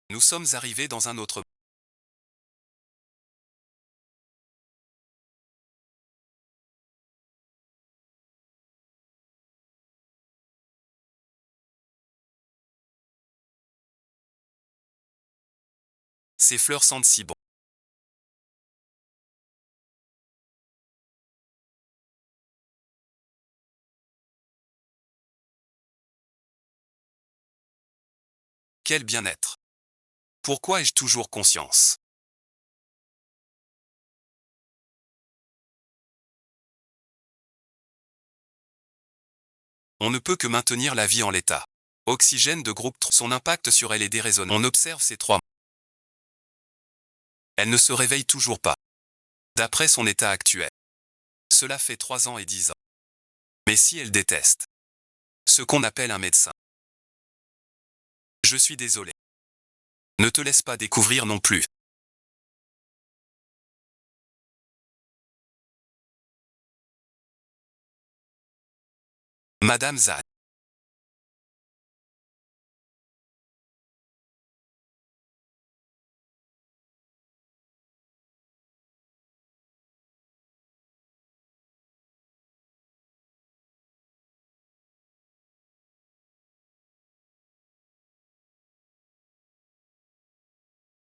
Nous sommes arrivés dans un autre. Ces fleurs sentent si bon. Quel bien-être. Pourquoi ai-je toujours conscience? On ne peut que maintenir la vie en l'état. Oxygène de groupe 3. Son impact sur elle est déraisonnable. On observe ces trois. Elle ne se réveille toujours pas. D'après son état actuel. Cela fait 3 ans et 10 ans. Mais si elle déteste. Ce qu'on appelle un médecin. Je suis désolé. Ne te laisse pas découvrir non plus. Madame Zahn.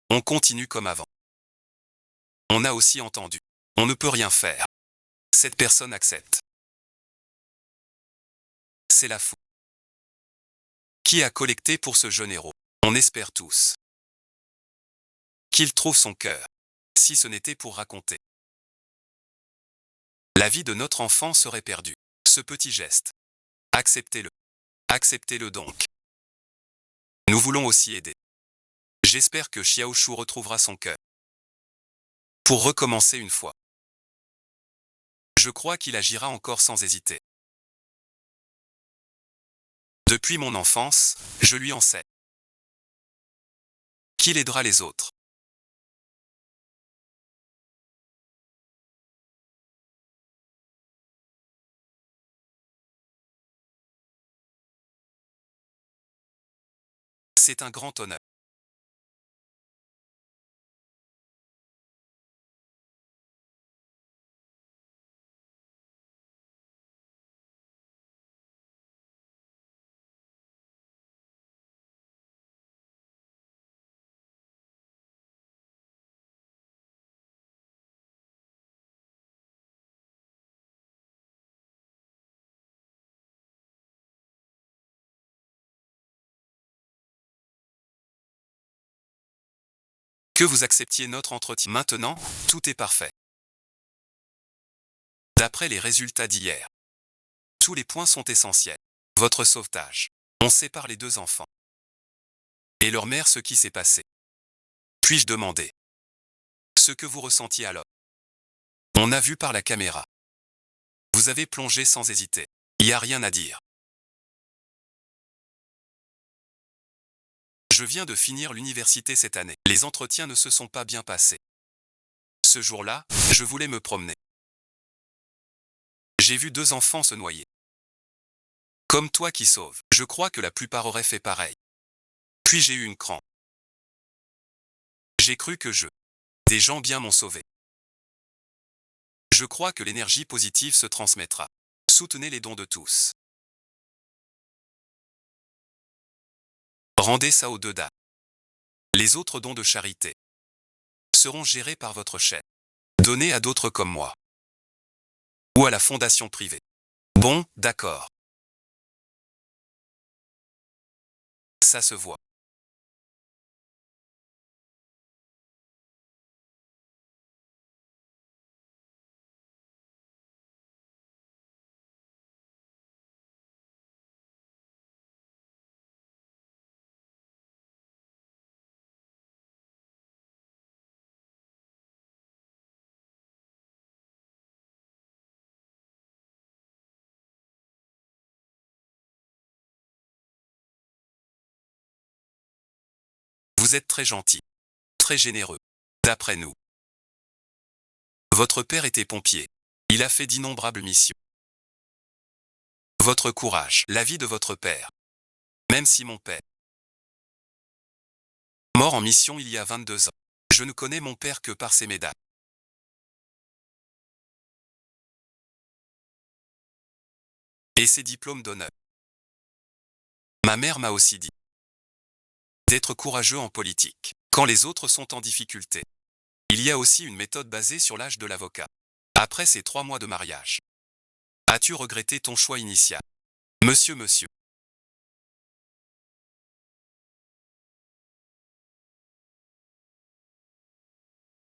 On continue comme avant. On a aussi entendu. On ne peut rien faire. Cette personne accepte. C'est la fou. Qui a collecté pour ce jeune héros? On espère tous. Qu'il trouve son cœur. Si ce n'était pour raconter. La vie de notre enfant serait perdue. Ce petit geste. Acceptez-le. Acceptez-le donc. Nous voulons aussi aider. J'espère que Xiaoshu retrouvera son cœur. Pour recommencer une fois. Je crois qu'il agira encore sans hésiter. Depuis mon enfance, je lui enseigne. Qu'il aidera les autres. C'est un grand honneur. Que vous acceptiez notre entretien. Maintenant, tout est parfait. D'après les résultats d'hier, tous les points sont essentiels. Votre sauvetage. On sépare les deux enfants. Et leur mère, ce qui s'est passé. Puis-je demander ce que vous ressentiez alors? On a vu par la caméra. Vous avez plongé sans hésiter. Il n'y a rien à dire. Je viens de finir l'université cette année. Les entretiens ne se sont pas bien passés. Ce jour-là, je voulais me promener. J'ai vu 2 enfants se noyer. Comme toi qui sauves. Je crois que la plupart auraient fait pareil. Puis j'ai eu une crampe. J'ai cru que des gens bien m'ont sauvé. Je crois que l'énergie positive se transmettra. Soutenez les dons de tous. Rendez ça aux 2 dames. Les autres dons de charité seront gérés par votre chaîne. Donnez à d'autres comme moi. Ou à la fondation privée. Bon, d'accord. Ça se voit. Vous êtes très gentil. Très généreux. D'après nous. Votre père était pompier. Il a fait d'innombrables missions. Votre courage. La vie de votre père. Même si mon père Mort en mission il y a 22 ans. Je ne connais mon père que par ses médailles. Et ses diplômes d'honneur. Ma mère m'a aussi dit d'être courageux en politique. Quand les autres sont en difficulté. Il y a aussi une méthode basée sur l'âge de l'avocat. Après ces 3 mois de mariage. As-tu regretté ton choix initial? Monsieur.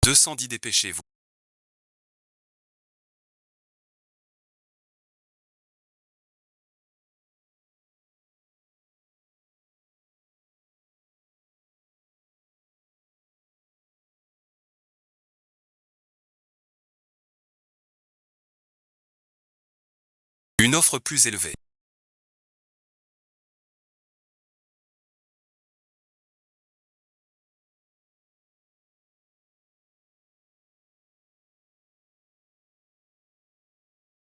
210 dépêchez-vous. Une offre plus élevée.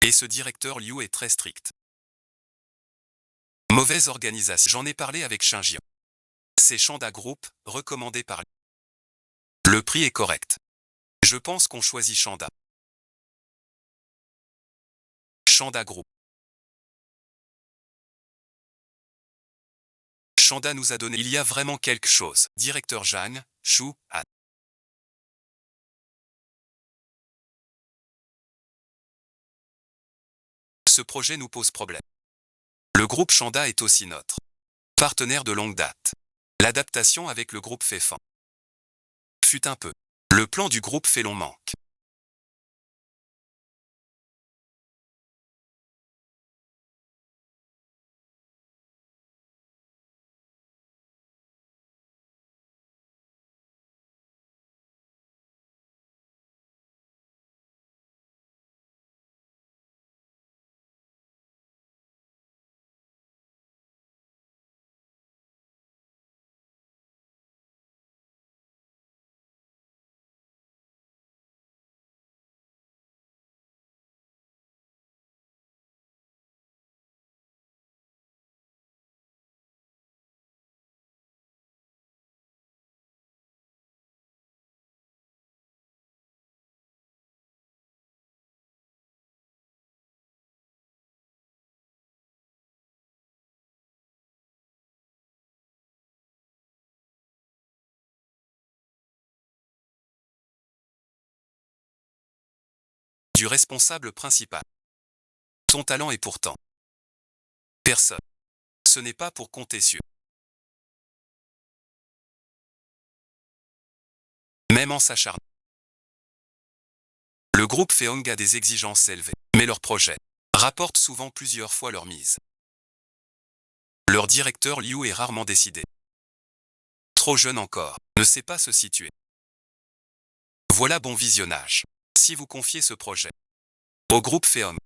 Et ce directeur Liu est très strict. Mauvaise organisation. J'en ai parlé avec Shinjian. C'est Shanda Group, recommandé par lui. Le prix est correct. Je pense qu'on choisit Shanda. Shanda Group. Shanda nous a donné. Il y a vraiment quelque chose. Directeur Zhang, Shu, Han. Ce projet nous pose problème. Le groupe Shanda est aussi notre partenaire de longue date. L'adaptation avec le groupe Féfan fut un peu. Le plan du groupe fait long manque. Du responsable principal. Son talent est pourtant personne. Ce n'est pas pour compter sur. Même en s'acharnant. Le groupe Feong a des exigences élevées, mais leur projet rapporte souvent plusieurs fois leur mise. Leur directeur Liu est rarement décidé. Trop jeune encore, ne sait pas se situer. Voilà bon visionnage. Si vous confiez ce projet au groupe Feong.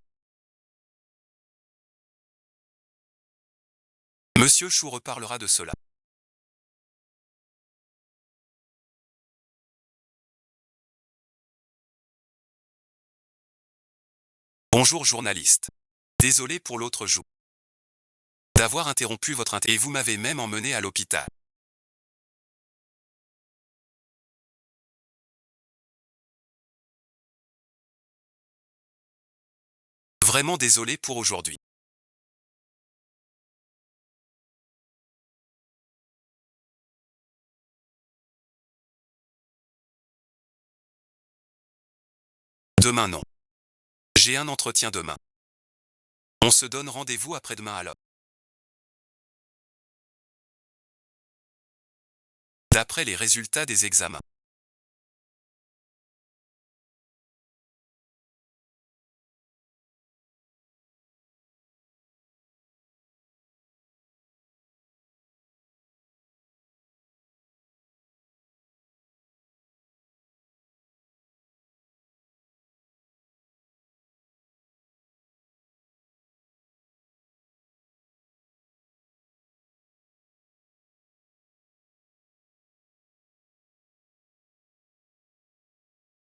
Monsieur Chou reparlera de cela. Bonjour journaliste. Désolé pour l'autre jour d'avoir interrompu votre et vous m'avez même emmené à l'hôpital. Vraiment désolé pour aujourd'hui. Demain non. J'ai un entretien demain. On se donne rendez-vous après-demain alors. D'après les résultats des examens.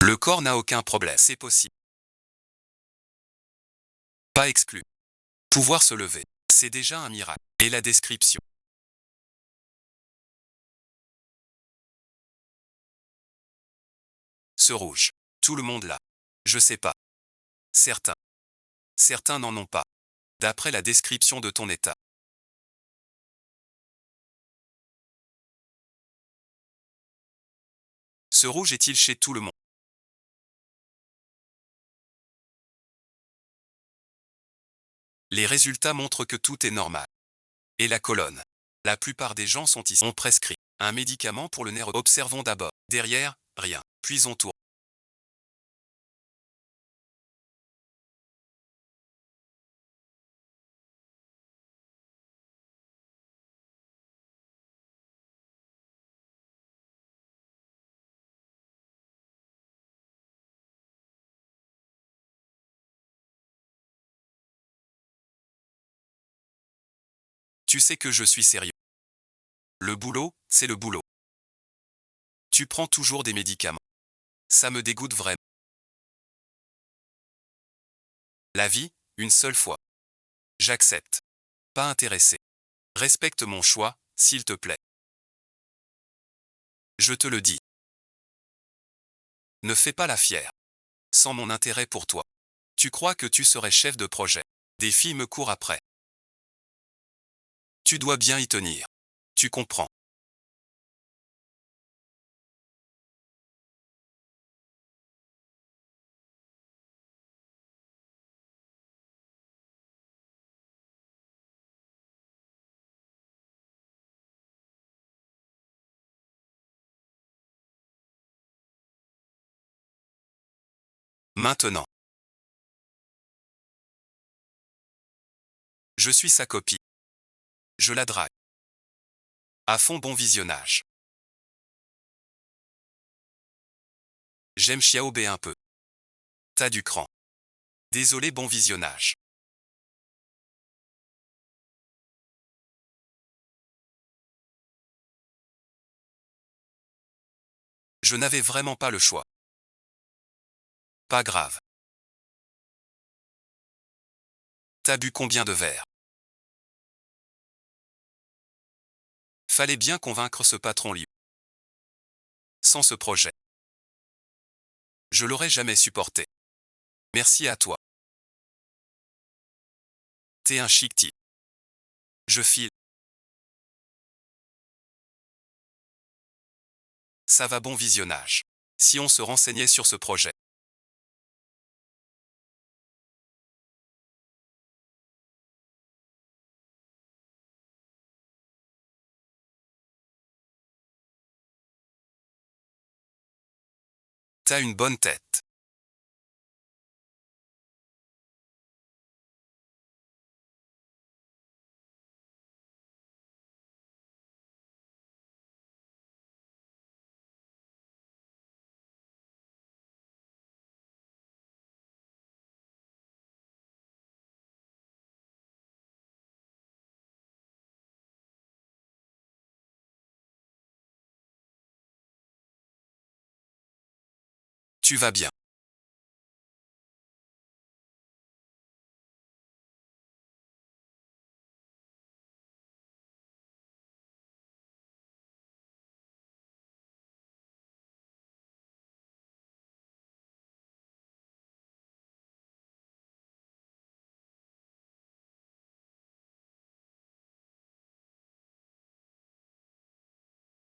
Le corps n'a aucun problème. C'est possible. Pas exclu. Pouvoir se lever. C'est déjà un miracle. Et la description. Ce rouge. Tout le monde l'a. Je sais pas. Certains. Certains n'en ont pas. D'après la description de ton état. Ce rouge est-il chez tout le monde? Les résultats montrent que tout est normal. Et la colonne. La plupart des gens sont ici. On prescrit un médicament pour le nerf. Observons d'abord. Derrière, rien. Puis on tourne. Tu sais que je suis sérieux. Le boulot, c'est le boulot. Tu prends toujours des médicaments. Ça me dégoûte vraiment. La vie, une seule fois. J'accepte. Pas intéressé. Respecte mon choix, s'il te plaît. Je te le dis. Ne fais pas la fière. Sans mon intérêt pour toi. Tu crois que tu serais chef de projet. Des filles me courent après. Tu dois bien y tenir. Tu comprends. Maintenant. Je suis sa copie. Je la drague. À fond, bon visionnage. J'aime Xiaobei un peu. T'as du cran. Désolé, bon visionnage. Je n'avais vraiment pas le choix. Pas grave. T'as bu combien de verres? Fallait bien convaincre ce patron Liu. Sans ce projet, je l'aurais jamais supporté. Merci à toi. T'es un chic type. Je file. Ça va, bon visionnage. Si on se renseignait sur ce projet. T'as une bonne tête. Tu vas bien.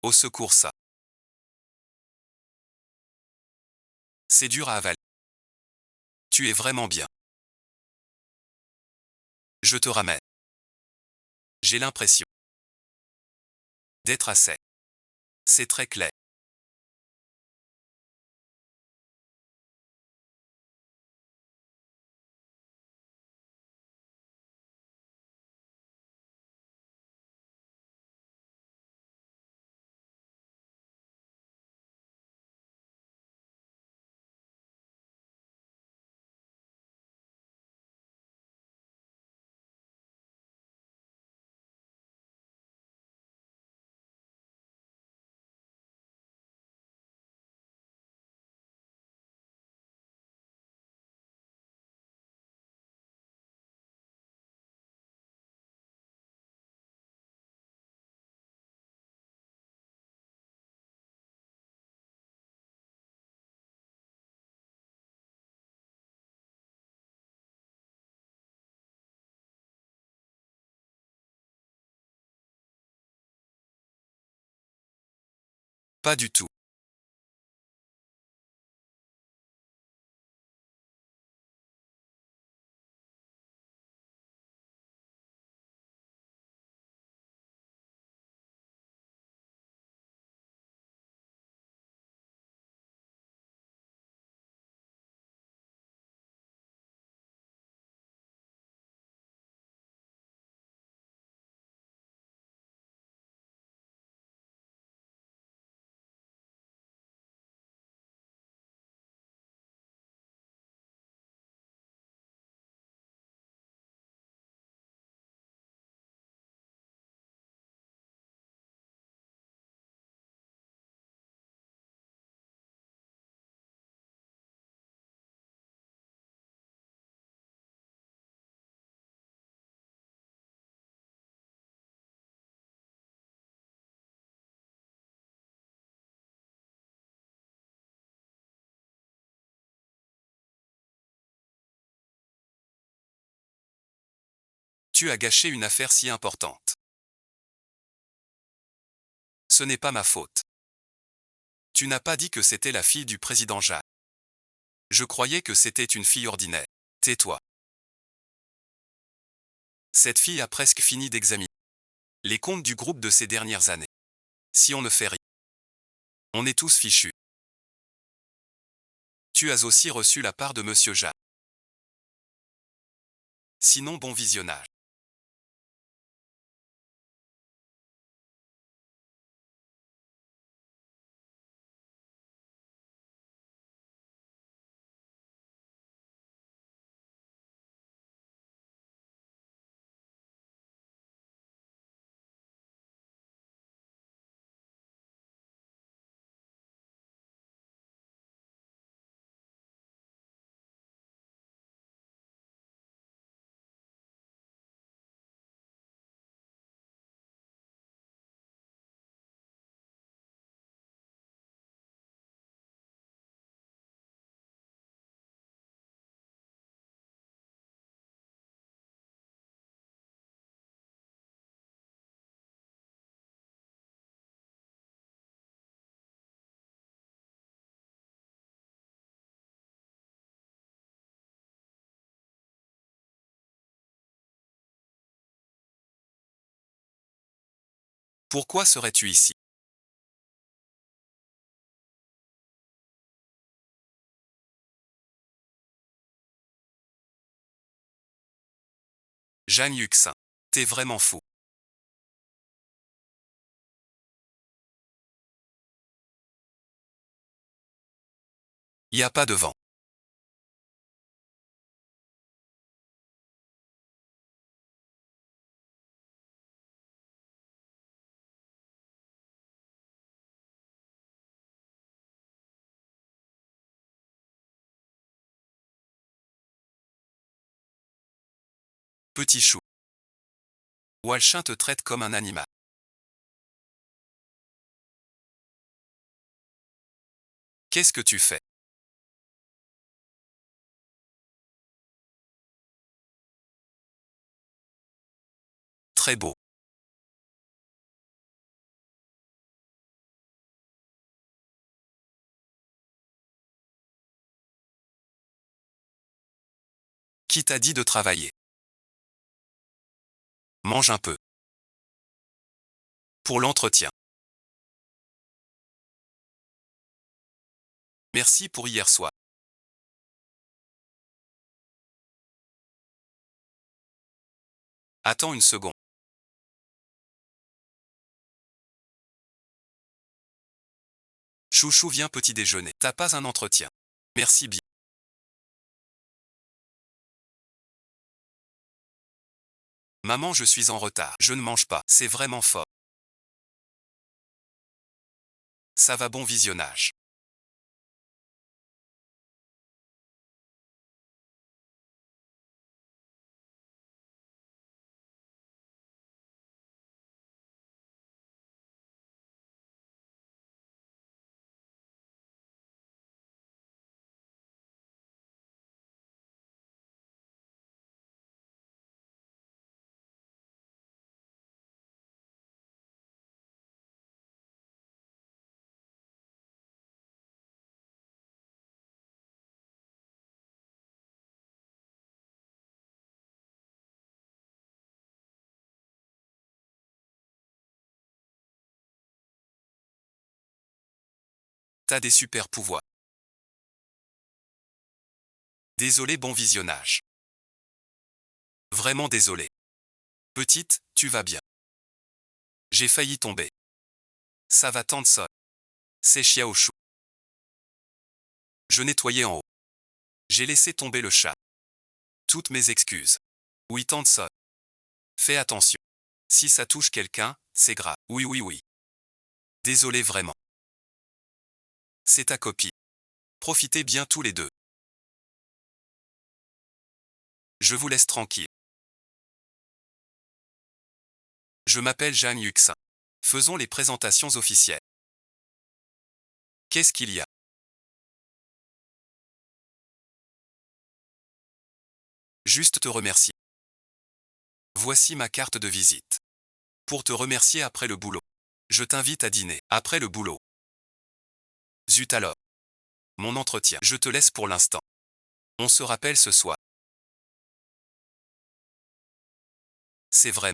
Au secours ça. C'est dur à avaler. Tu es vraiment bien. Je te ramène. J'ai l'impression d'être assez. C'est très clair. Pas du tout. Tu as gâché une affaire si importante. Ce n'est pas ma faute. Tu n'as pas dit que c'était la fille du président Jacques. Je croyais que c'était une fille ordinaire. Tais-toi. Cette fille a presque fini d'examiner les comptes du groupe de ces dernières années. Si on ne fait rien, on est tous fichus. Tu as aussi reçu la part de Monsieur Jacques. Sinon, bon visionnage. Pourquoi serais-tu ici? Jeanne Yuxin. T'es vraiment fou. Y a pas de vent. Petit chou. Walchin te traite comme un animal. Qu'est-ce que tu fais? Très beau. Qui t'a dit de travailler? Mange un peu. Pour l'entretien. Merci pour hier soir. Attends une seconde. Chouchou viens petit déjeuner. T'as pas un entretien. Merci bien. Maman, je suis en retard. Je ne mange pas. C'est vraiment fort. Ça va, bon visionnage. T'as des super pouvoirs. Désolé, bon visionnage. Vraiment désolé. Petite, tu vas bien. J'ai failli tomber. Ça va tant de ça. C'est chia au chou. Je nettoyais en haut. J'ai laissé tomber le chat. Toutes mes excuses. Oui, tant de ça. Fais attention. Si ça touche quelqu'un, c'est grave. Oui, oui, oui. Désolé vraiment. C'est ta copie. Profitez bien tous les deux. Je vous laisse tranquille. Je m'appelle Jeanne Yuxin. Faisons les présentations officielles. Qu'est-ce qu'il y a? Juste te remercier. Voici ma carte de visite. Pour te remercier après le boulot. Je t'invite à dîner après le boulot. Zut alors. Mon entretien. Je te laisse pour l'instant. On se rappelle ce soir. C'est vrai.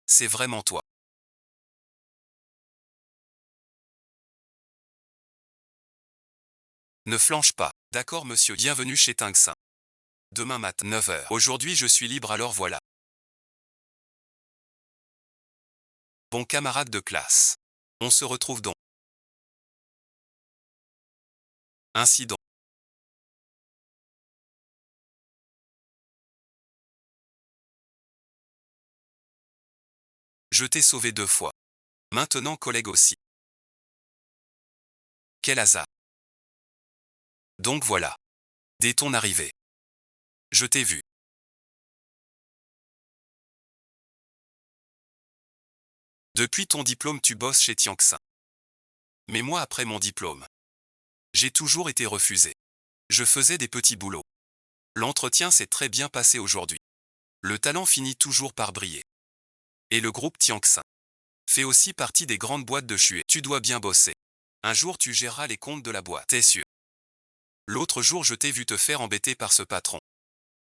C'est vraiment toi. Ne flanche pas. D'accord monsieur, bienvenue chez Tingxin. Demain matin, 9 heures. Aujourd'hui je suis libre alors voilà. Bon camarade de classe. On se retrouve donc. Ainsi donc. Je t'ai sauvé 2 fois. Maintenant collègue aussi. Quel hasard. Donc voilà. Dès ton arrivée. Je t'ai vu. Depuis ton diplôme tu bosses chez Tianxin. Mais moi après mon diplôme. J'ai toujours été refusé. Je faisais des petits boulots. L'entretien s'est très bien passé aujourd'hui. Le talent finit toujours par briller. Et le groupe Tianxin fait aussi partie des grandes boîtes de Chue. Tu dois bien bosser. Un jour tu géreras les comptes de la boîte. T'es sûr? L'autre jour je t'ai vu te faire embêter par ce patron.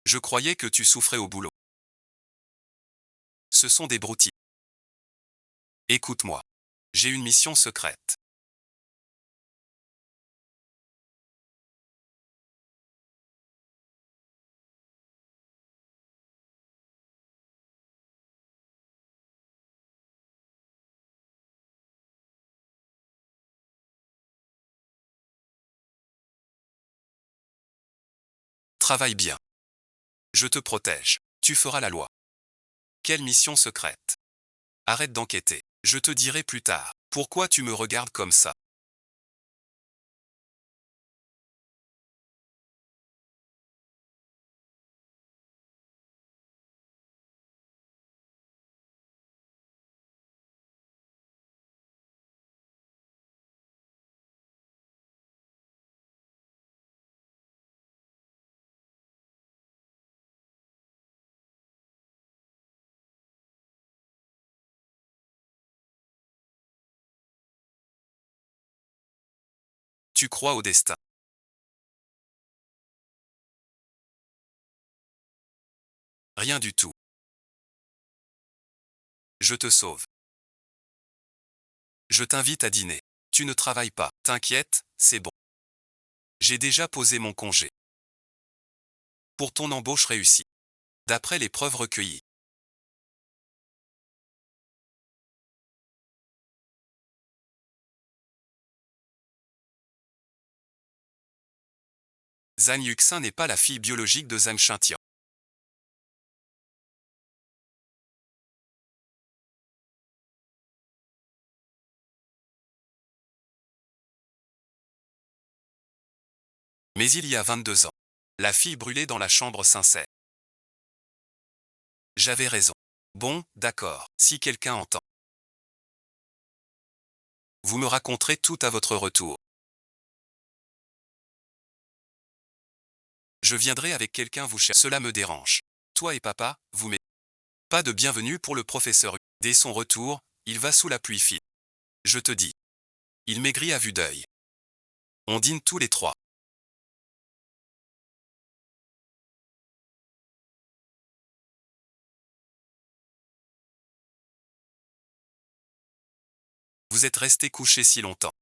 Je croyais que tu souffrais au boulot. Ce sont des broutilles. Écoute-moi. J'ai une mission secrète. Travaille bien. Je te protège. Tu feras la loi. Quelle mission secrète? Arrête d'enquêter. Je te dirai plus tard. Pourquoi tu me regardes comme ça? Tu crois au destin. Rien du tout. Je te sauve. Je t'invite à dîner. Tu ne travailles pas. T'inquiète, c'est bon. J'ai déjà posé mon congé. Pour ton embauche réussie. D'après les preuves recueillies. Zhang Yuxin n'est pas la fille biologique de Zhang Shintian. Mais il y a 22 ans. La fille brûlée dans la chambre sincère. J'avais raison. Bon, d'accord, si quelqu'un entend. Vous me raconterez tout à votre retour. Je viendrai avec quelqu'un vous chercher. Cela me dérange. Toi et papa, vous m'aidez. Pas de bienvenue pour le professeur. Dès son retour, il va sous la pluie fine. Je te dis. Il maigrit à vue d'œil. On dîne tous les trois. Vous êtes resté couché si longtemps.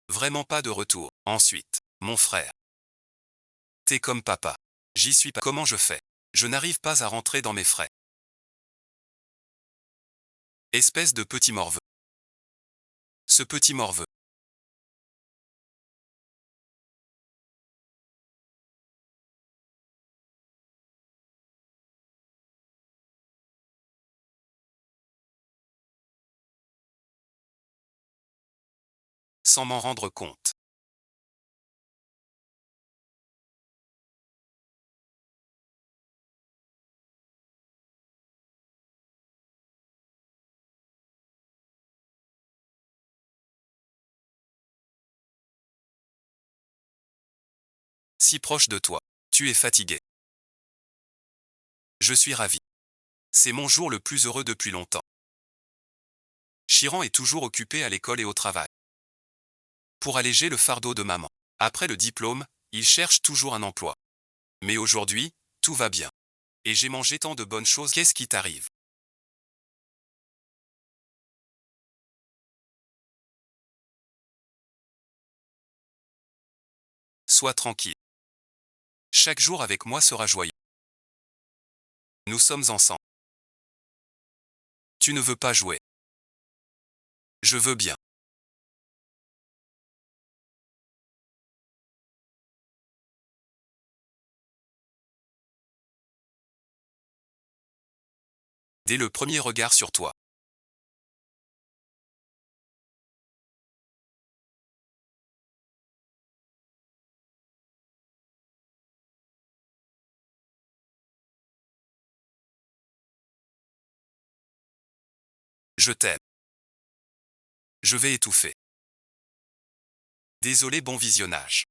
Vraiment pas de retour. Ensuite, mon frère. T'es comme papa. J'y suis pas. Comment je fais? Je n'arrive pas à rentrer dans mes frais. Espèce de petit morveux. Ce petit morveux. Sans m'en rendre compte. Si proche de toi. Tu es fatigué. Je suis ravi. C'est mon jour le plus heureux depuis longtemps. Chiran est toujours occupé à l'école et au travail. Pour alléger le fardeau de maman. Après le diplôme, il cherche toujours un emploi. Mais aujourd'hui, tout va bien. Et j'ai mangé tant de bonnes choses. Qu'est-ce qui t'arrive? Sois tranquille. Chaque jour avec moi sera joyeux. Nous sommes ensemble. Tu ne veux pas jouer. Je veux bien. Dès le premier regard sur toi. Je t'aime. Je vais étouffer. Désolé, bon visionnage.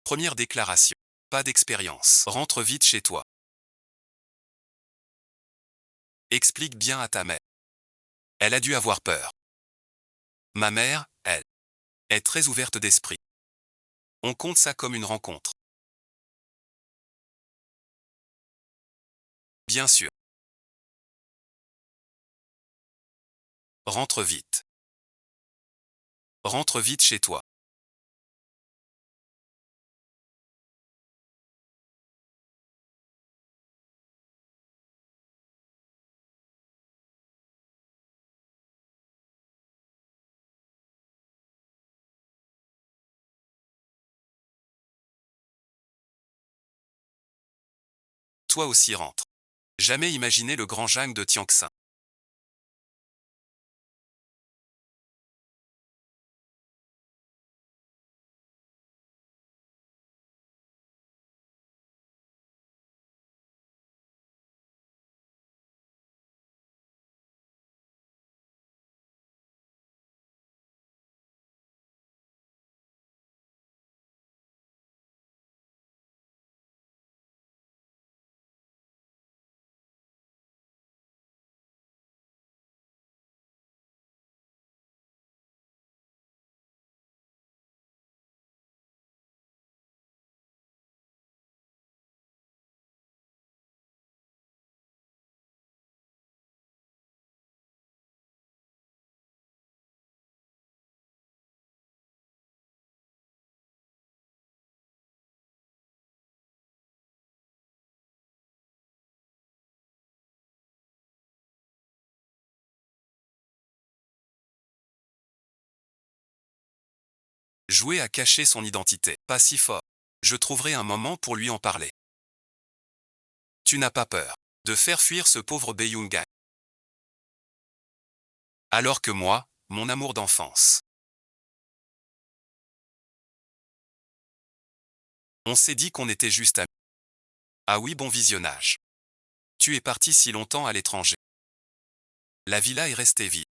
Première déclaration. Pas d'expérience. Rentre vite chez toi. Explique bien à ta mère. Elle a dû avoir peur. Ma mère, elle, est très ouverte d'esprit. On compte ça comme une rencontre. Bien sûr. Rentre vite. Rentre vite chez toi. Toi aussi rentre. Jamais imaginé le grand Jang de Tianxin. Jouer à cacher son identité. Pas si fort. Je trouverai un moment pour lui en parler. Tu n'as pas peur de faire fuir ce pauvre Beiyunga. Alors que moi, mon amour d'enfance. On s'est dit qu'on était juste amis. Ah oui, bon visionnage. Tu es parti si longtemps à l'étranger. La villa est restée vide.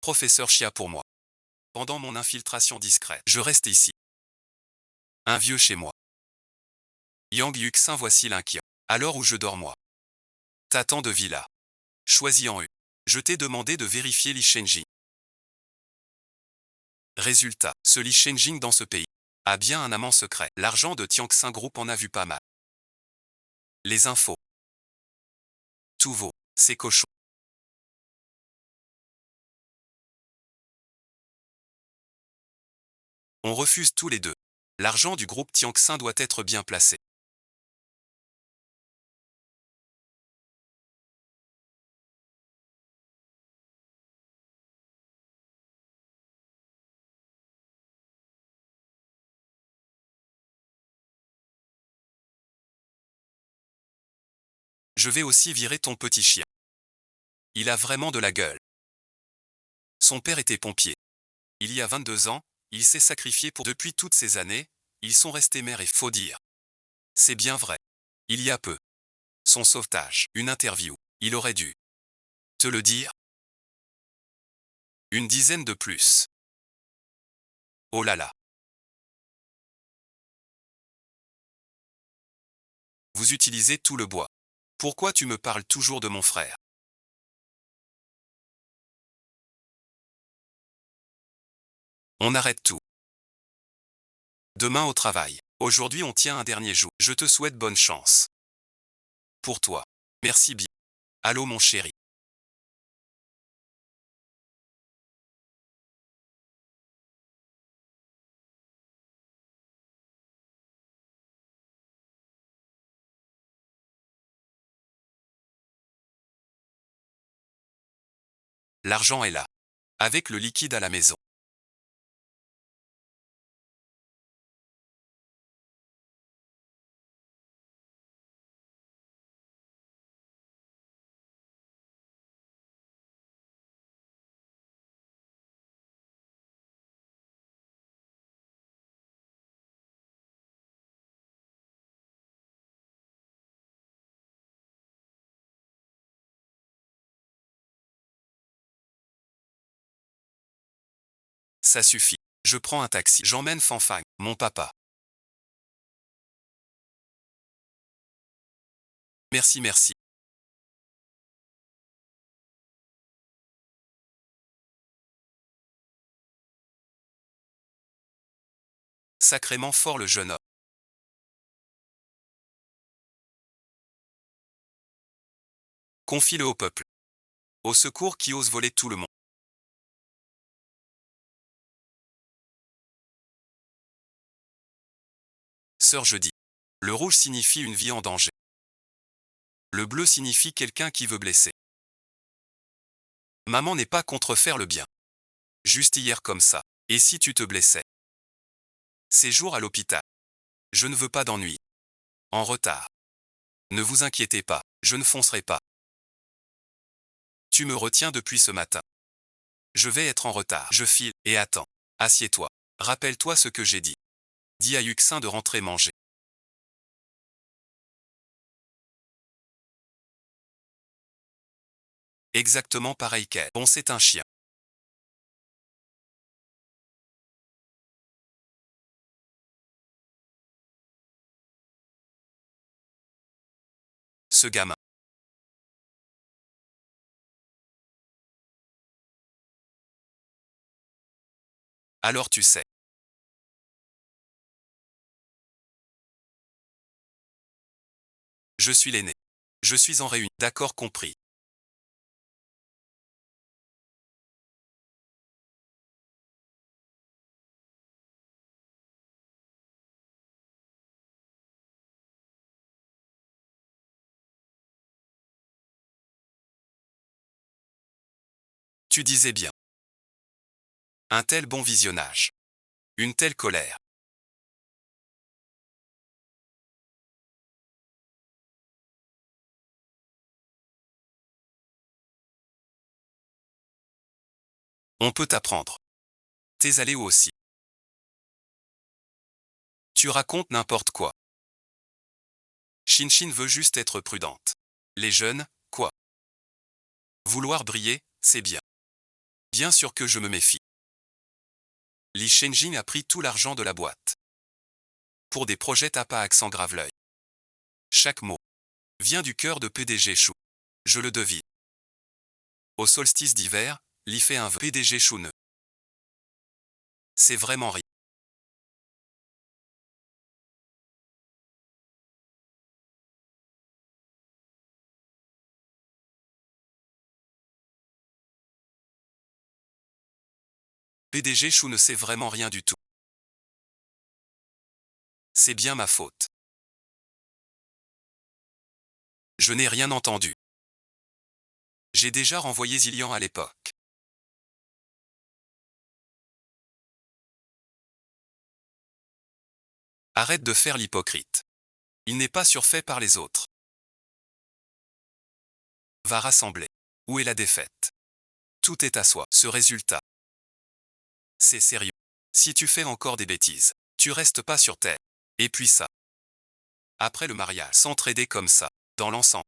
Professeur Chia pour moi. Pendant mon infiltration discrète, je reste ici. Un vieux chez moi. Yang Yuxin, voici l'inquiet. À l'heure où je dors moi. T'attends de villa. Choisis en une. Je t'ai demandé de vérifier Li Shenjing. Résultat, ce Li Shenjing dans ce pays a bien un amant secret. L'argent de Tianxin Group en a vu pas mal. Les infos. Tout vaut. C'est cochon. On refuse tous les deux. L'argent du groupe Tianxin doit être bien placé. Je vais aussi virer ton petit chien. Il a vraiment de la gueule. Son père était pompier. Il y a 22 ans, il s'est sacrifié pour depuis toutes ces années, ils sont restés mère et faut dire. C'est bien vrai. Il y a peu. Son sauvetage, une interview, il aurait dû te le dire. Une dizaine de plus. Oh là là. Vous utilisez tout le bois. Pourquoi tu me parles toujours de mon frère? On arrête tout. Demain au travail. Aujourd'hui on tient un dernier jour. Je te souhaite bonne chance. Pour toi. Merci bien. Allô mon chéri. L'argent est là. Avec le liquide à la maison. Ça suffit. Je prends un taxi. J'emmène Fanfang, mon papa. Merci, merci. Sacrément fort le jeune homme. Confie-le au peuple. Au secours qui ose voler tout le monde. Sœur je dis. Le rouge signifie une vie en danger. Le bleu signifie quelqu'un qui veut blesser. Maman n'est pas contre faire le bien. Juste hier comme ça. Et si tu te blessais? Séjour à l'hôpital. Je ne veux pas d'ennui. En retard. Ne vous inquiétez pas, je ne foncerai pas. Tu me retiens depuis ce matin. Je vais être en retard. Je file, et attends. Assieds-toi. Rappelle-toi ce que j'ai dit. Dis à Yuxin de rentrer manger. Exactement pareil qu'elle. Bon, c'est un chien. Ce gamin. Alors tu sais. Je suis l'aîné. Je suis en réunion. D'accord compris. Tu disais bien. Un tel bon visionnage. Une telle colère. On peut t'apprendre. T'es allé où aussi? Tu racontes n'importe quoi. Shinshin veut juste être prudente. Les jeunes, quoi? Vouloir briller, c'est bien. Bien sûr que je me méfie. Li Shenjing a pris tout l'argent de la boîte. Pour des projets tape à accent grave l'œil. Chaque mot vient du cœur de PDG Chou. Je le devine. Au solstice d'hiver, Lee fait un vœu. PDG Chouneux. C'est vraiment rien. PDG Chou ne sait vraiment rien du tout. C'est bien ma faute. Je n'ai rien entendu. J'ai déjà renvoyé Zillian à l'époque. Arrête de faire l'hypocrite. Il n'est pas surfait par les autres. Va rassembler. Où est la défaite? Tout est à soi. Ce résultat. C'est sérieux. Si tu fais encore des bêtises, tu restes pas sur terre. Et puis ça. Après le mariage, s'entraider comme ça, dans l'ensemble.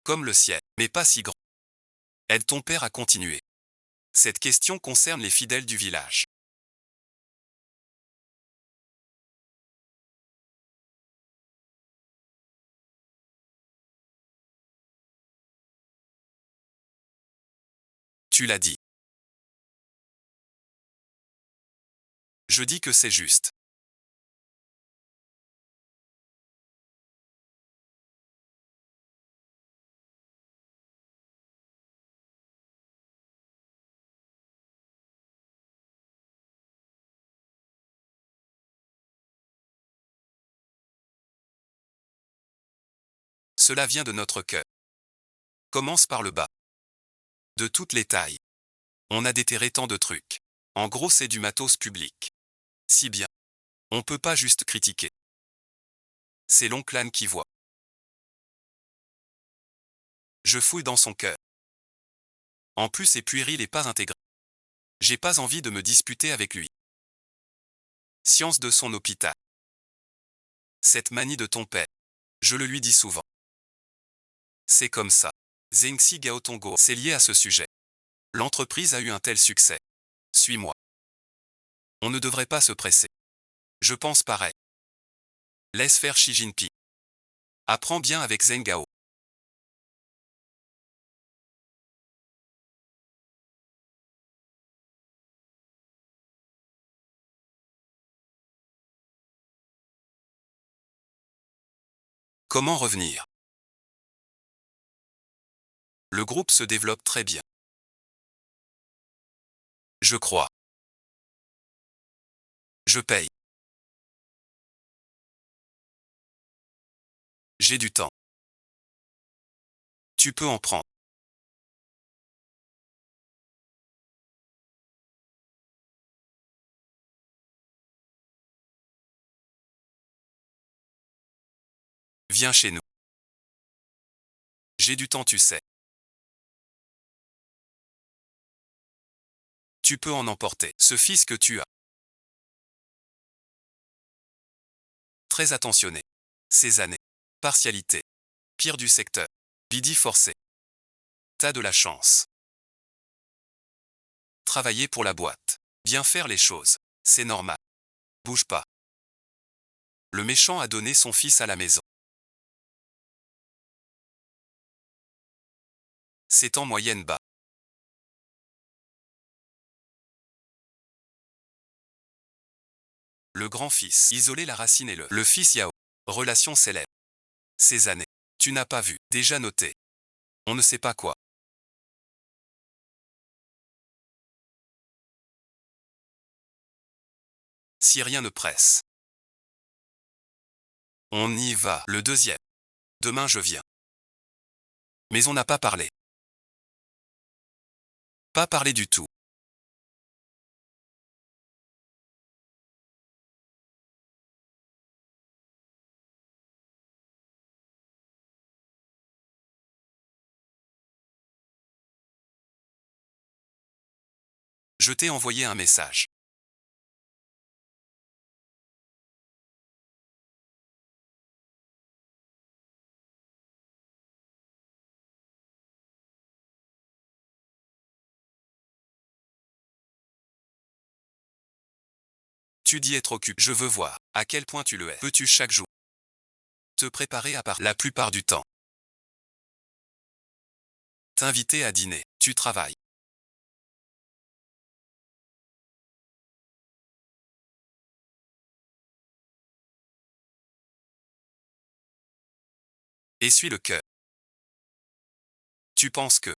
Comme le ciel, mais pas si grand. Aide ton père à continuer. Cette question concerne les fidèles du village. Tu l'as dit. Je dis que c'est juste. Cela vient de notre cœur. Commence par le bas. De toutes les tailles. On a déterré tant de trucs. En gros, c'est du matos public. Si bien. On peut pas juste critiquer. C'est l'oncle Anne qui voit. Je fouille dans son cœur. En plus, c'est puéril et pas intégré. J'ai pas envie de me disputer avec lui. Science de son hôpital. Cette manie de ton père. Je le lui dis souvent. C'est comme ça. Zengxi Gaotongo, c'est lié à ce sujet. L'entreprise a eu un tel succès. Suis-moi. On ne devrait pas se presser. Je pense pareil. Laisse faire Xi Jinping. Apprends bien avec Zheng Gao. Comment revenir? Le groupe se développe très bien. Je crois. Je paye. J'ai du temps. Tu peux en prendre. Viens chez nous. J'ai du temps, tu sais. Tu peux en emporter. Ce fils que tu as. Très attentionné. Ces années. Partialité. Pire du secteur. Bidi forcé. T'as de la chance. Travailler pour la boîte. Bien faire les choses. C'est normal. Bouge pas. Le méchant a donné son fils à la maison. C'est en moyenne bas. Le grand-fils. Isoler la racine et le fils Yao. Relation célèbre. Ces années. Tu n'as pas vu. Déjà noté. On ne sait pas quoi. Si rien ne presse. On y va. Le deuxième. Demain je viens. Mais on n'a pas parlé. Pas parlé du tout. Je t'ai envoyé un message. Tu dis être occupé. Je veux voir à quel point tu le es. Peux-tu chaque jour Te préparer à partir la plupart du temps. T'inviter à dîner. Tu travailles. Essuie le cœur. Tu penses que.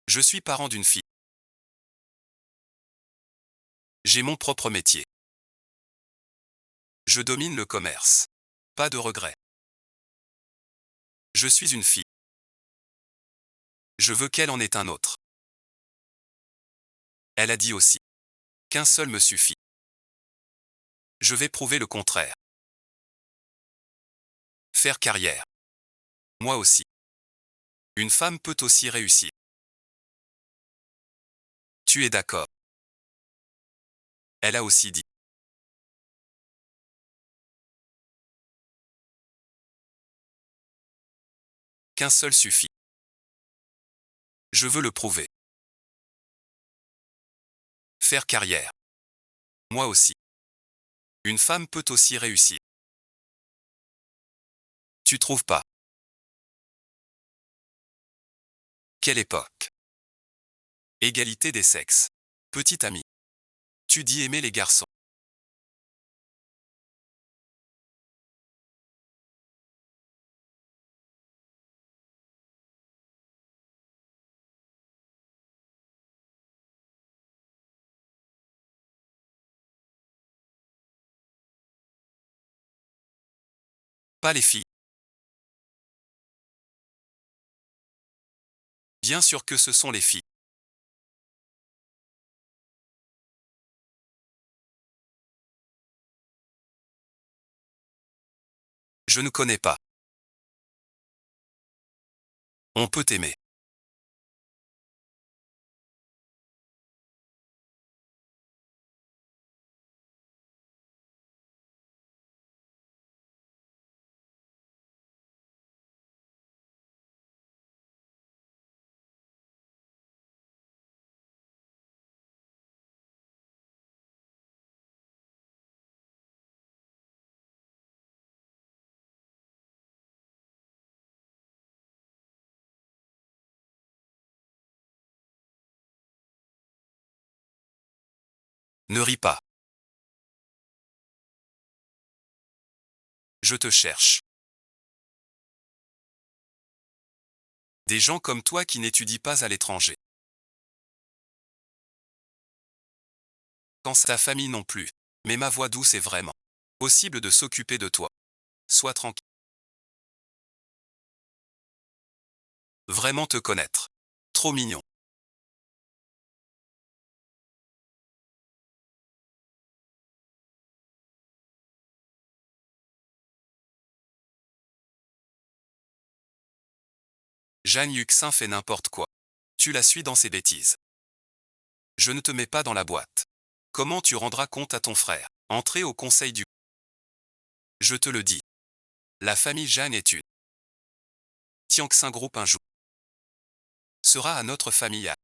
Je suis parent d'une fille. J'ai mon propre métier. Je domine le commerce. Pas de regret. Je suis une fille. Je veux qu'elle en ait un autre. Elle a dit aussi. Qu'un seul me suffit. Je vais prouver le contraire. Faire carrière. Moi aussi. Une femme peut aussi réussir. Tu es d'accord. Elle a aussi dit. Qu'un seul suffit. Je veux le prouver. Faire carrière. Moi aussi. Une femme peut aussi réussir. Tu trouves pas? Quelle époque? Égalité des sexes. Petit ami. Tu dis aimer les garçons. Pas les filles. Bien sûr que ce sont les filles. Je ne connais pas. On peut aimer. Ne ris pas. Je te cherche. Des gens comme toi qui n'étudient pas à l'étranger. Quand ta famille non plus. Mais ma voix douce est vraiment possible de s'occuper de toi. Sois tranquille. Vraiment te connaître. Trop mignon. Jeanne Yuxin fait n'importe quoi. Tu la suis dans ses bêtises. Je ne te mets pas dans la boîte. Comment tu rendras compte à ton frère? Entrer au conseil du... Je te le dis. La famille Jeanne est une. Tianxin Group un jour. Sera à notre famille à.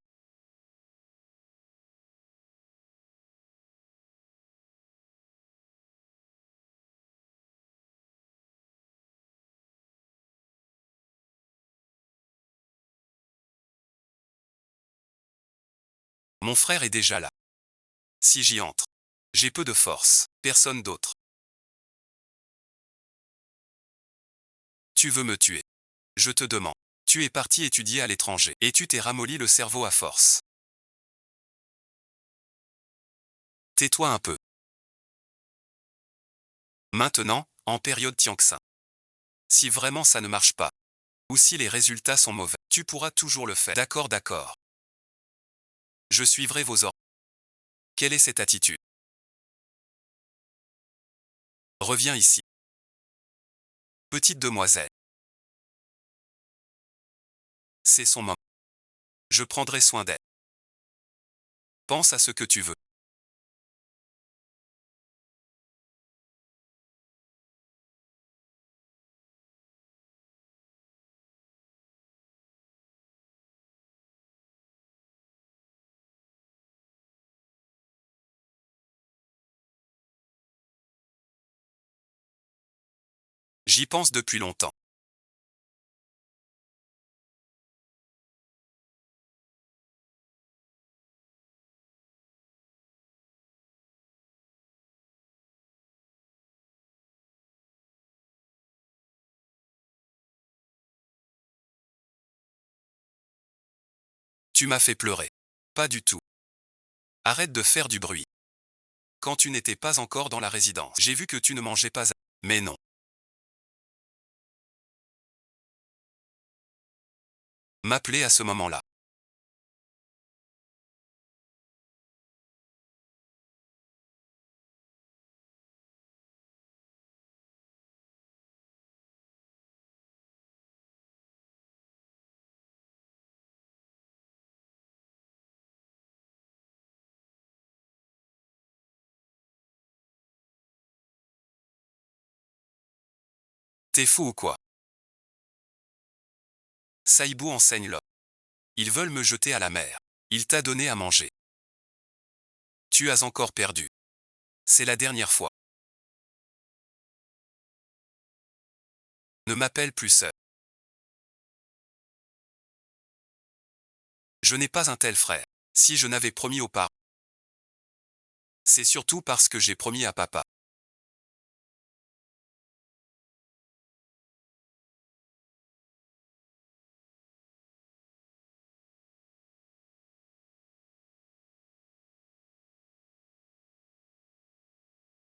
Mon frère est déjà là. Si j'y entre. J'ai peu de force. Personne d'autre. Tu veux me tuer. Je te demande. Tu es parti étudier à l'étranger. Et tu t'es ramolli le cerveau à force. Tais-toi un peu. Maintenant, en période Tianxin. Si vraiment ça ne marche pas. Ou si les résultats sont mauvais. Tu pourras toujours le faire. D'accord, d'accord. Je suivrai vos ordres. Quelle est cette attitude? Reviens ici. Petite demoiselle. C'est son moment. Je prendrai soin d'elle. Pense à ce que tu veux. J'y pense depuis longtemps. Tu m'as fait pleurer. Pas du tout. Arrête de faire du bruit. Quand tu n'étais pas encore dans la résidence, j'ai vu que tu ne mangeais pas. Mais non. M'appeler à ce moment-là. T'es fou ou quoi? Saïbou enseigne l'homme. Ils veulent me jeter à la mer. Il t'a donné à manger. Tu as encore perdu. C'est la dernière fois. Ne m'appelle plus sœur. Je n'ai pas un tel frère. Si je n'avais promis aux parents, c'est surtout parce que j'ai promis à papa.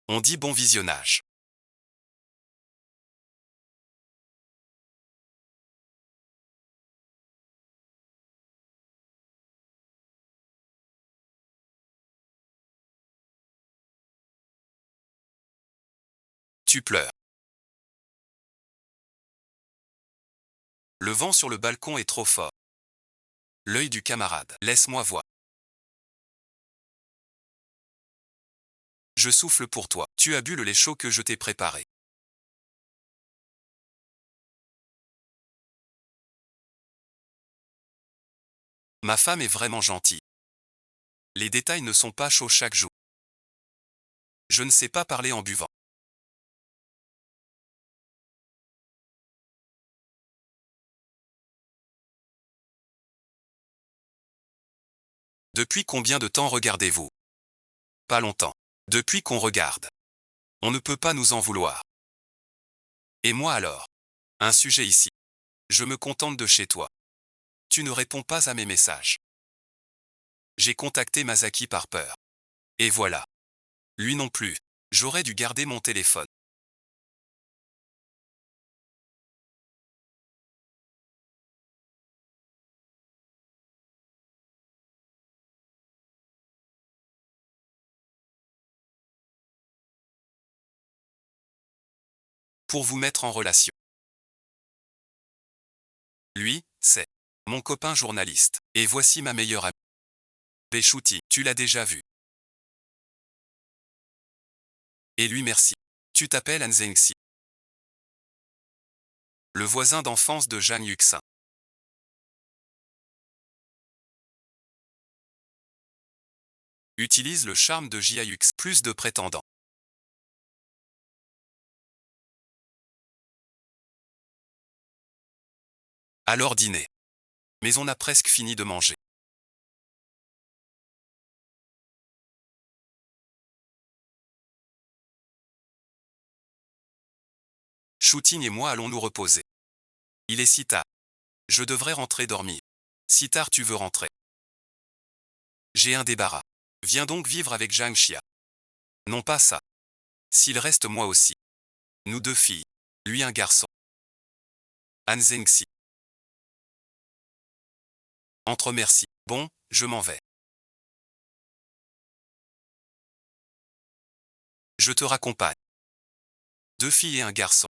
On dit bon visionnage. Tu pleures. Le vent sur le balcon est trop fort. L'œil du camarade. Laisse-moi voir. Je souffle pour toi. Tu as bu le lait chaud que je t'ai préparé. Ma femme est vraiment gentille. Les détails ne sont pas chauds chaque jour. Je ne sais pas parler en buvant. Depuis combien de temps regardez-vous? Pas longtemps. Depuis qu'on regarde. On ne peut pas nous en vouloir. Et moi alors? Un sujet ici. Je me contente de chez toi. Tu ne réponds pas à mes messages. J'ai contacté Masaki par peur. Et voilà. Lui non plus. J'aurais dû garder mon téléphone. Pour vous mettre en relation. Lui, c'est mon copain journaliste. Et voici ma meilleure amie. Péchouti, tu l'as déjà vu. Et lui merci. Tu t'appelles Anzengsi. Le voisin d'enfance de Jeanne Yuxin. Utilise le charme de Jia Yux. Plus de prétendants. Alors dîner. Mais on a presque fini de manger. Shooting et moi allons nous reposer. Il est si tard. Je devrais rentrer dormir. Si tard tu veux rentrer. J'ai un débarras. Viens donc vivre avec Zhang Xia. Non pas ça. S'il reste moi aussi. Nous deux filles. Lui un garçon. Han Zhengxi. Entre merci. Bon, je m'en vais. Je te raccompagne. Deux filles et un garçon.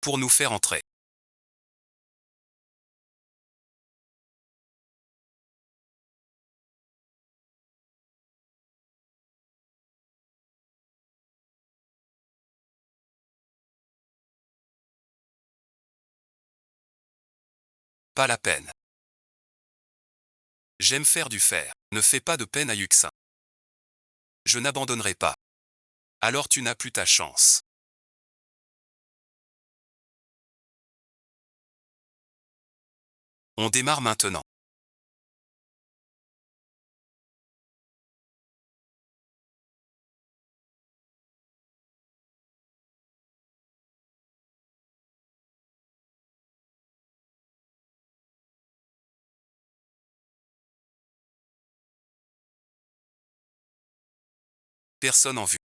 Pour nous faire entrer. Pas la peine. J'aime faire du fer. Ne fais pas de peine à Yuxin. Je n'abandonnerai pas. Alors tu n'as plus ta chance. On démarre maintenant. Personne en vue.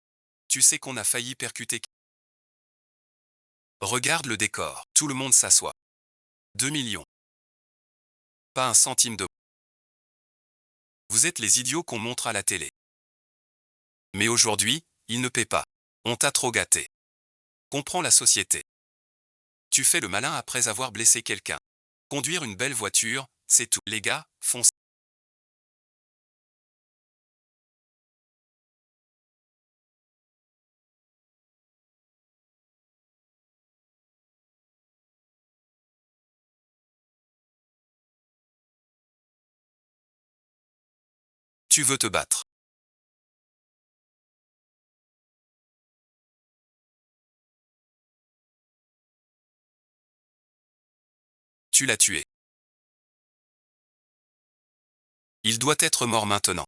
Tu sais qu'on a failli percuter. Regarde le décor. Tout le monde s'assoit. 2 millions. Pas un centime de. Vous êtes les idiots qu'on montre à la télé. Mais aujourd'hui, ils ne paient pas. On t'a trop gâté. Comprends la société. Tu fais le malin après avoir blessé quelqu'un. Conduire une belle voiture, c'est tout. Les gars, foncez. Tu veux te battre. Tu l'as tué. Il doit être mort maintenant.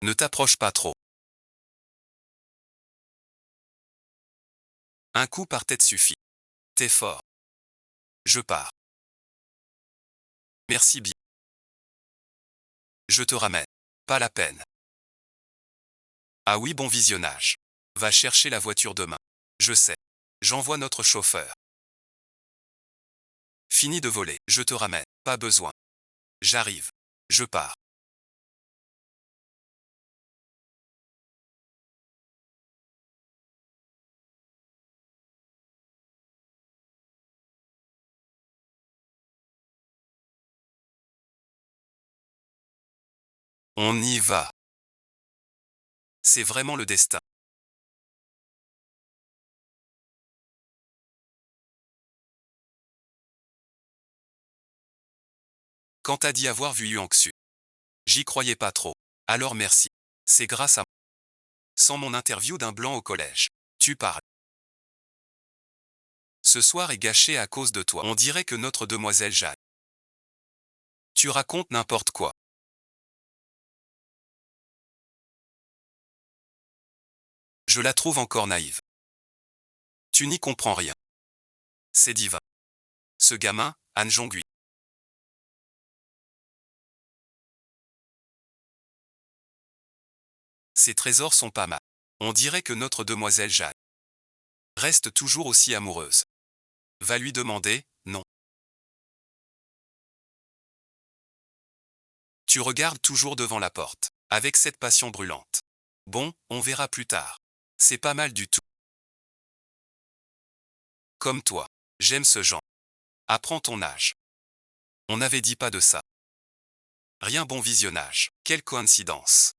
Ne t'approche pas trop. Un coup par tête suffit. T'es fort. Je pars. Merci bien. Je te ramène. Pas la peine. Ah oui, bon visionnage. Va chercher la voiture demain. Je sais. J'envoie notre chauffeur. Fini de voler. Je te ramène. Pas besoin. J'arrive. Je pars. On y va. C'est vraiment le destin. Quand t'as dit avoir vu Yuan Xu, j'y croyais pas trop. Alors merci. C'est grâce à moi. Sans mon interview d'un blanc au collège. Tu parles. Ce soir est gâché à cause de toi. On dirait que notre demoiselle Jeanne. Tu racontes n'importe quoi. Je la trouve encore naïve. Tu n'y comprends rien. C'est divin. Ce gamin, Han Jongui. Ses trésors sont pas mal. On dirait que notre demoiselle Jeanne reste toujours aussi amoureuse. Va lui demander, non. Tu regardes toujours devant la porte, avec cette passion brûlante. Bon, on verra plus tard. C'est pas mal du tout. Comme toi. J'aime ce genre. Apprends ton âge. On n'avait dit pas de ça. Rien, bon visionnage. Quelle coïncidence.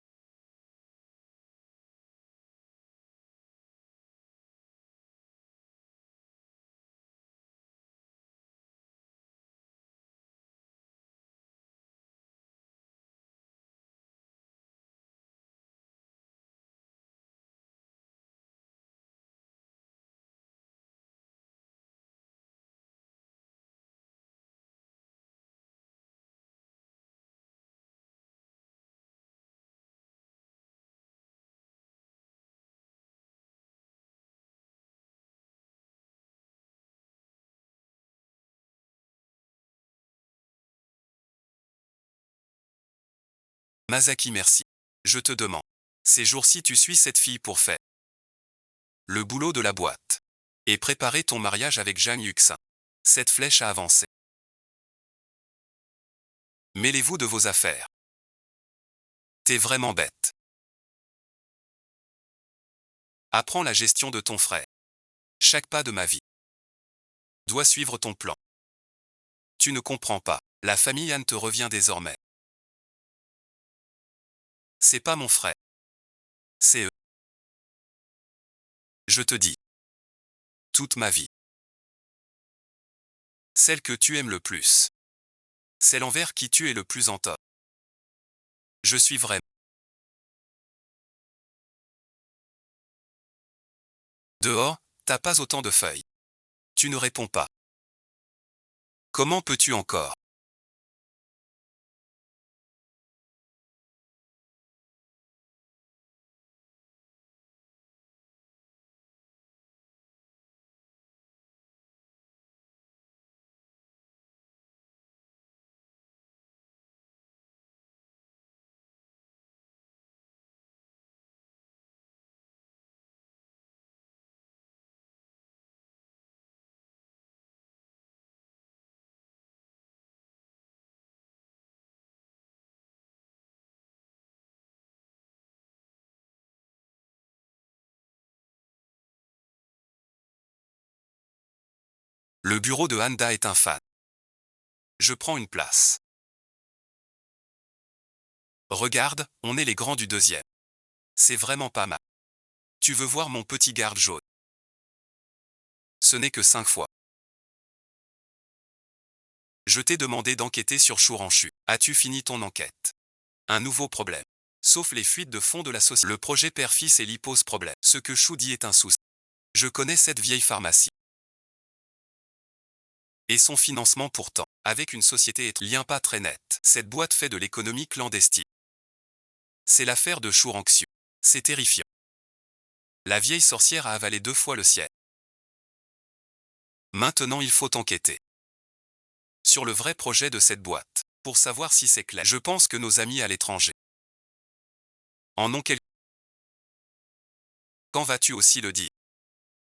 Masaki, merci. Je te demande. Ces jours-ci, tu suis cette fille pour faire le boulot de la boîte. Et préparer ton mariage avec Jeanne Yuxin. Cette flèche a avancé. Mêlez-vous de vos affaires. T'es vraiment bête. Apprends la gestion de ton frère. Chaque pas de ma vie doit suivre ton plan. Tu ne comprends pas. La famille Anne te revient désormais. C'est pas mon frère. C'est eux. Je te dis. Toute ma vie. Celle que tu aimes le plus. Celle envers qui tu es le plus en tort. Je suis vrai. Dehors, t'as pas autant de feuilles. Tu ne réponds pas. Comment peux-tu encore? Le bureau de Handa est un fan. Je prends une place. Regarde, on est les grands du deuxième. C'est vraiment pas mal. Tu veux voir mon petit garde jaune? Ce n'est que 5 fois. Je t'ai demandé d'enquêter sur Chouranchu. As-tu fini ton enquête? Un nouveau problème. Sauf les fuites de fonds de la société. Le projet père-fils et pose problème. Ce que Chou dit est un souci. Je connais cette vieille pharmacie. Et son financement pourtant, avec une société et lien pas très net. Cette boîte fait de l'économie clandestine. C'est l'affaire de Chouranxiu. C'est terrifiant. La vieille sorcière a avalé 2 fois le ciel. Maintenant il faut enquêter. Sur le vrai projet de cette boîte. Pour savoir si c'est clair. Je pense que nos amis à l'étranger en ont quelque. Quand vas-tu aussi le dire?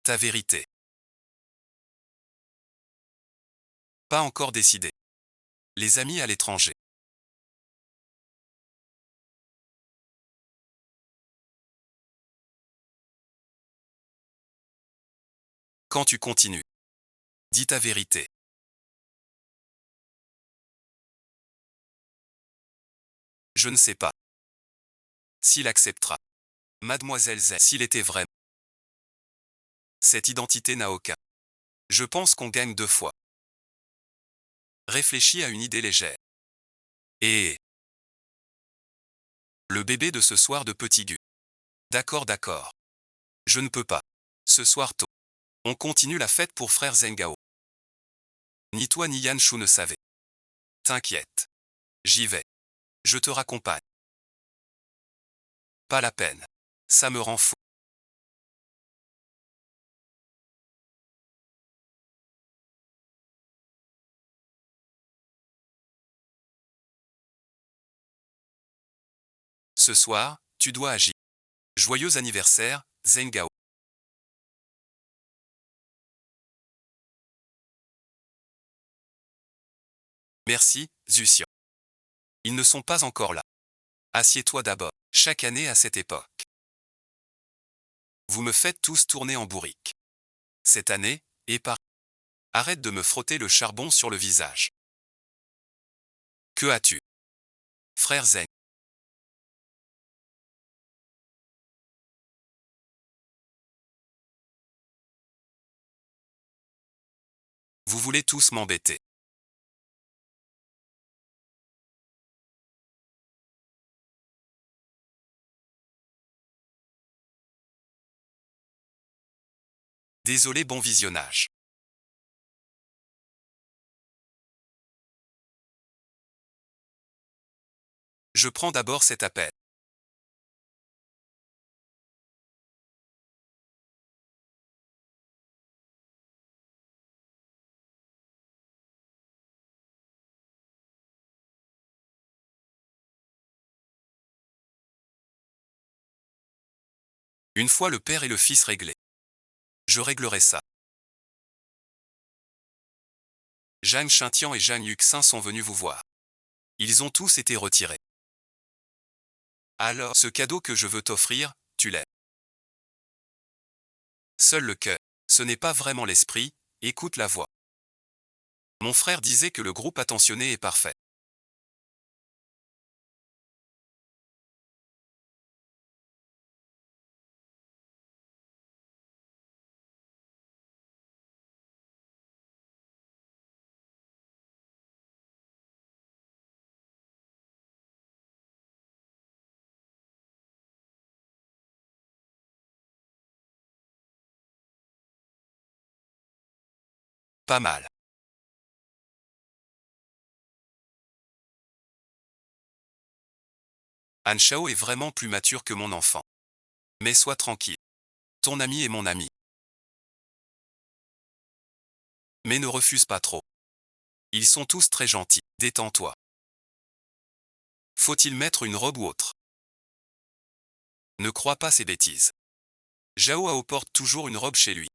Ta vérité. Pas encore décidé. Les amis à l'étranger. Quand tu continues. Dis ta vérité. Je ne sais pas. S'il acceptera. Mademoiselle Z. S'il était vrai. Cette identité n'a aucun. Je pense qu'on gagne 2 fois. Réfléchis à une idée légère. Et le bébé de ce soir de Petit Gu. D'accord. Je ne peux pas. Ce soir tôt. On continue la fête pour frère Zengao. Ni toi ni Yan Shu ne savaient. T'inquiète. J'y vais. Je te raccompagne. Pas la peine. Ça me rend fou. Ce soir, tu dois agir. Joyeux anniversaire, Zengao. Merci, Zuxian. Ils ne sont pas encore là. Assieds-toi d'abord. Chaque année à cette époque. Vous me faites tous tourner en bourrique. Cette année, et par. Arrête de me frotter le charbon sur le visage. Que as-tu? Frère Zeng. Vous voulez tous m'embêter. Désolé, bon visionnage. Je prends d'abord cet appel. Une fois le père et le fils réglés. Je réglerai ça. Zhang Shintian et Zhang Yuxin sont venus vous voir. Ils ont tous été retirés. Alors, ce cadeau que je veux t'offrir, tu l'aimes. Seul le cœur. Ce n'est pas vraiment l'esprit, écoute la voix. Mon frère disait que le groupe attentionné est parfait. Pas mal. Han Shao est vraiment plus mature que mon enfant. Mais sois tranquille. Ton ami est mon ami. Mais ne refuse pas trop. Ils sont tous très gentils. Détends-toi. Faut-il mettre une robe ou autre? Ne crois pas ces bêtises. Zhao Hao porte toujours une robe chez lui.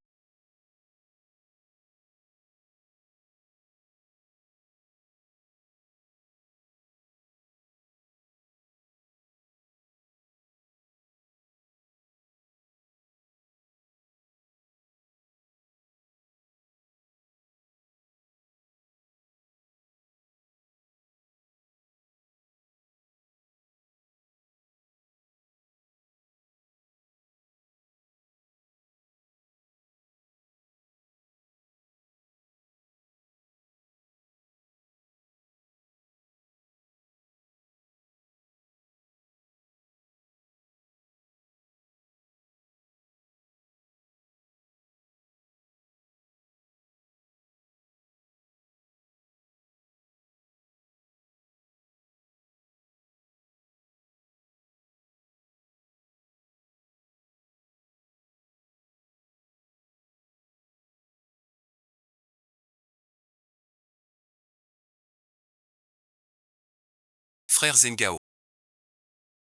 Frère Zengao.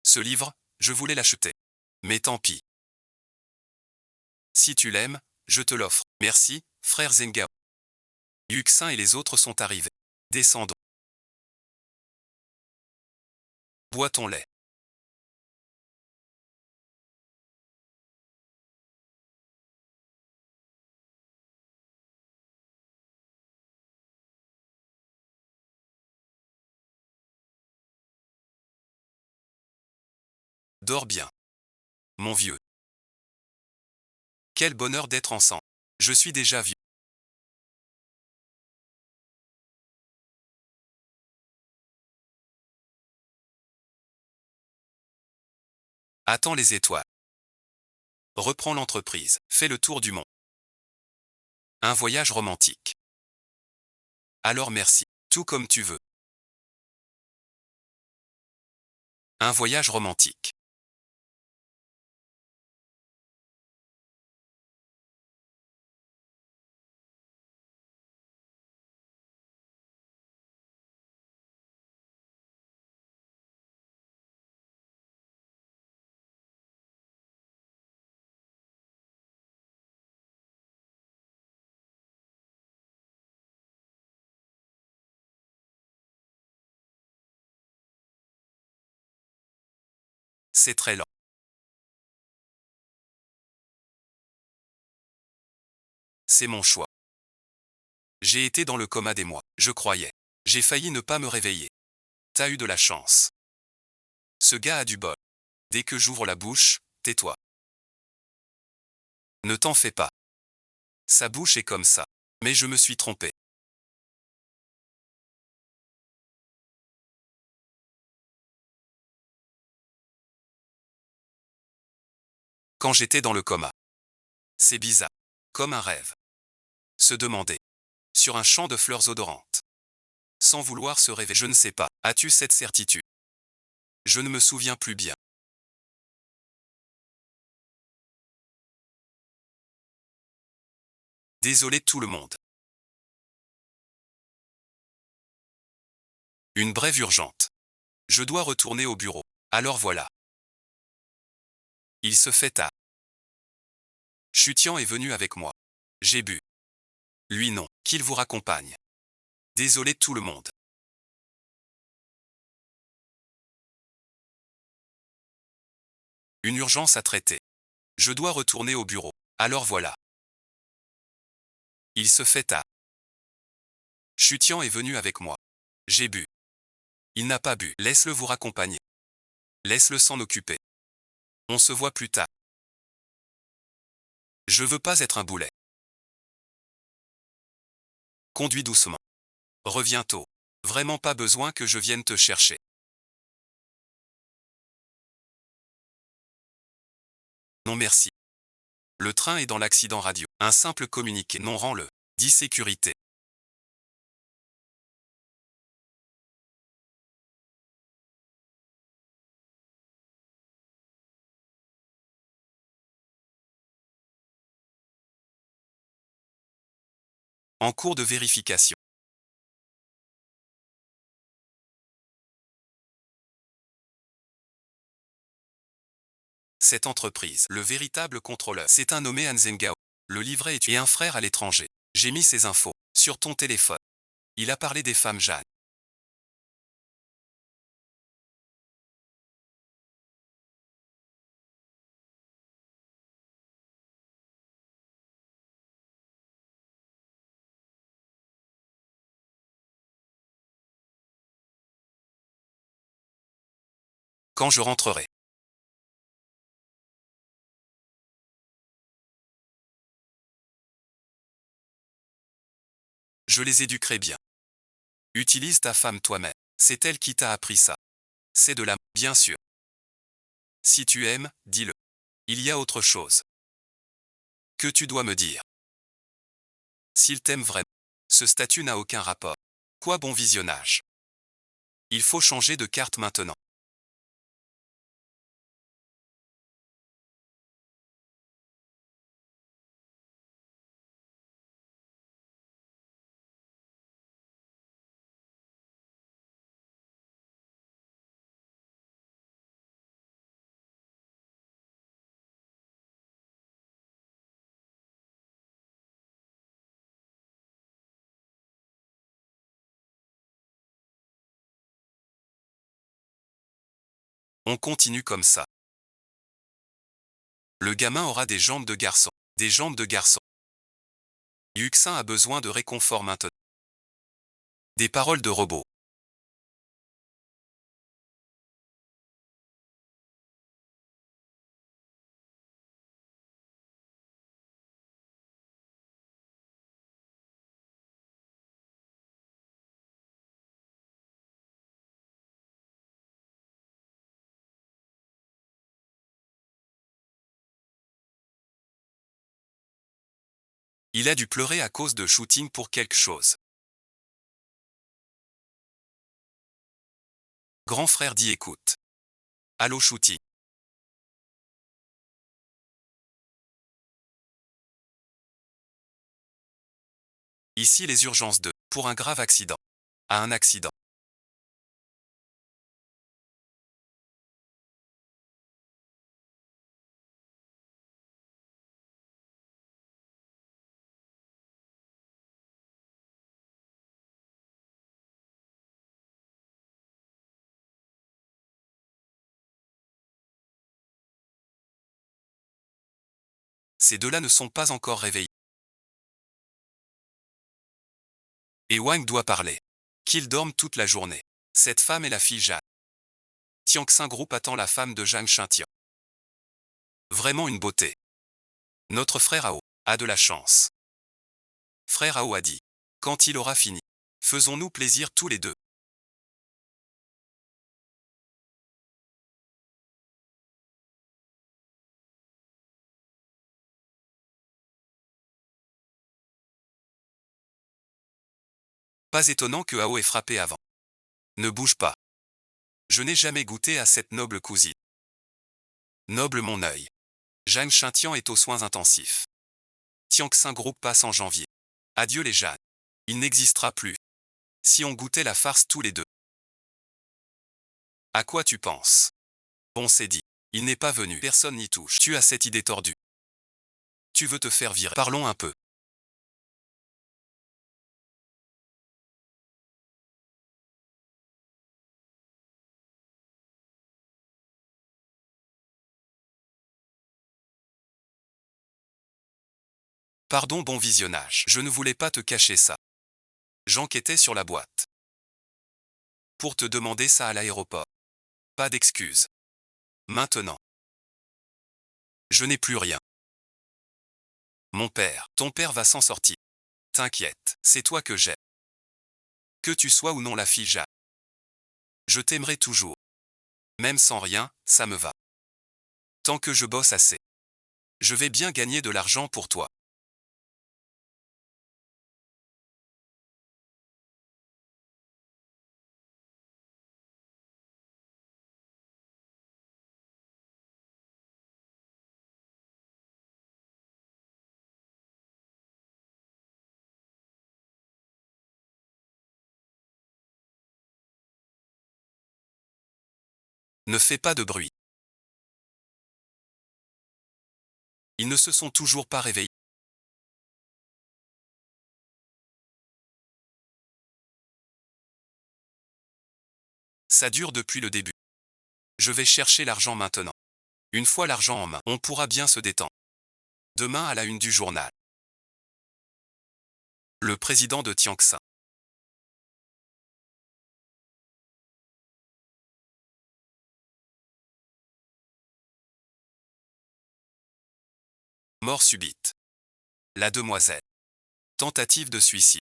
Ce livre, je voulais l'acheter. Mais tant pis. Si tu l'aimes, je te l'offre. Merci, frère Zengao. Yuxin et les autres sont arrivés. Descendons. Bois ton lait. Dors bien. Mon vieux. Quel bonheur d'être ensemble. Je suis déjà vieux. Attends les étoiles. Reprends l'entreprise. Fais le tour du monde. Un voyage romantique. Alors merci. Tout comme tu veux. Un voyage romantique. C'est très lent. C'est mon choix. J'ai été dans le coma des mois. Je croyais. J'ai failli ne pas me réveiller. T'as eu de la chance. Ce gars a du bol. Dès que j'ouvre la bouche, tais-toi. Ne t'en fais pas. Sa bouche est comme ça. Mais je me suis trompé. Quand j'étais dans le coma. C'est bizarre. Comme un rêve. Se demander. Sur un champ de fleurs odorantes. Sans vouloir se réveiller, je ne sais pas. As-tu cette certitude? Je ne me souviens plus bien. Désolé tout le monde. Une brève urgente. Je dois retourner au bureau. Alors voilà. Il se fait tard. Chutian est venu avec moi. J'ai bu. Lui non. Qu'il vous raccompagne. Désolé tout le monde. Une urgence à traiter. Je dois retourner au bureau. Alors voilà. Il se fait tard. Chutian est venu avec moi. J'ai bu. Il n'a pas bu. Laisse-le vous raccompagner. Laisse-le s'en occuper. On se voit plus tard. Je veux pas être un boulet. Conduis doucement. Reviens tôt. Vraiment pas besoin que je vienne te chercher. Non merci. Le train est dans l'accident radio. Un simple communiqué. Non rends-le. dit sécurité. En cours de vérification. Cette entreprise, le véritable contrôleur, c'est un nommé Anzengao. Le livret est et un frère à l'étranger. J'ai mis ces infos sur ton téléphone. Il a parlé des femmes Jeanne. Quand je rentrerai. Je les éduquerai bien. Utilise ta femme toi-même. C'est elle qui t'a appris ça. C'est de la... Bien sûr. Si tu aimes, dis-le. Il y a autre chose que tu dois me dire. S'il t'aime vraiment. Ce statut n'a aucun rapport. Quoi bon visionnage. Il faut changer de carte maintenant. On continue comme ça. Le gamin aura des jambes de garçon. Des jambes de garçon. Yuxin a besoin de réconfort maintenant. Des paroles de robot. Il a dû pleurer à cause de shooting pour quelque chose. Grand frère dit écoute. Allô shooting. Ici les urgences de. Pour un grave accident. À un accident. Ces deux-là ne sont pas encore réveillés. Et Wang doit parler. Qu'ils dorment toute la journée. Cette femme est la fille Jeanne. Tianxin Group attend la femme de Zhang Shintian. Vraiment une beauté. Notre frère Ao a de la chance. Frère Ao a dit. Quand il aura fini. Faisons-nous plaisir tous les deux. Pas étonnant que Ao ait frappé avant. Ne bouge pas. Je n'ai jamais goûté à cette noble cousine. Noble mon œil. Zhang Shintian est aux soins intensifs. Tianxin Group passe en janvier. Adieu les Jeanne. Il n'existera plus. Si on goûtait la farce tous les deux. À quoi tu penses? Bon c'est dit. Il n'est pas venu. Personne n'y touche. Tu as cette idée tordue. Tu veux te faire virer. Parlons un peu. Pardon bon visionnage. Je ne voulais pas te cacher ça. J'enquêtais sur la boîte. Pour te demander ça à l'aéroport. Pas d'excuses. Maintenant. Je n'ai plus rien. Mon père, ton père va s'en sortir. T'inquiète, c'est toi que j'aime. Que tu sois ou non la fille Jeanne. Je t'aimerai toujours. Même sans rien, ça me va. Tant que je bosse assez. Je vais bien gagner de l'argent pour toi. Ne fais pas de bruit. Ils ne se sont toujours pas réveillés. Ça dure depuis le début. Je vais chercher l'argent maintenant. Une fois l'argent en main, on pourra bien se détendre. Demain à la une du journal. Le président de Tianxin. Mort subite. La demoiselle. Tentative de suicide.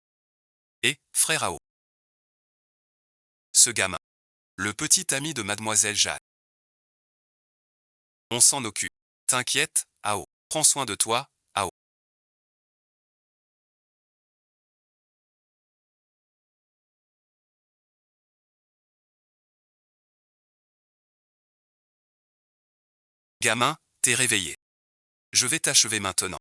Et, frère Ao. Ce gamin. Le petit ami de mademoiselle Jeanne. On s'en occupe. T'inquiète, Ao. Prends soin de toi, Ao. Gamin, t'es réveillé. Je vais t'achever maintenant.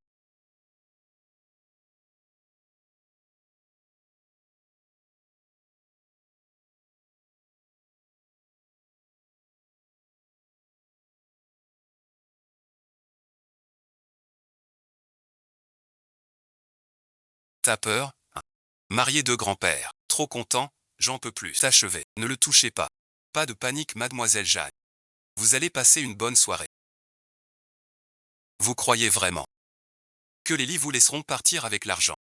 T'as peur, hein? Marié de grand-père. Trop content, j'en peux plus. T'achever. Ne le touchez pas. Pas de panique, mademoiselle Jeanne. Vous allez passer une bonne soirée. Vous croyez vraiment que les lits vous laisseront partir avec l'argent?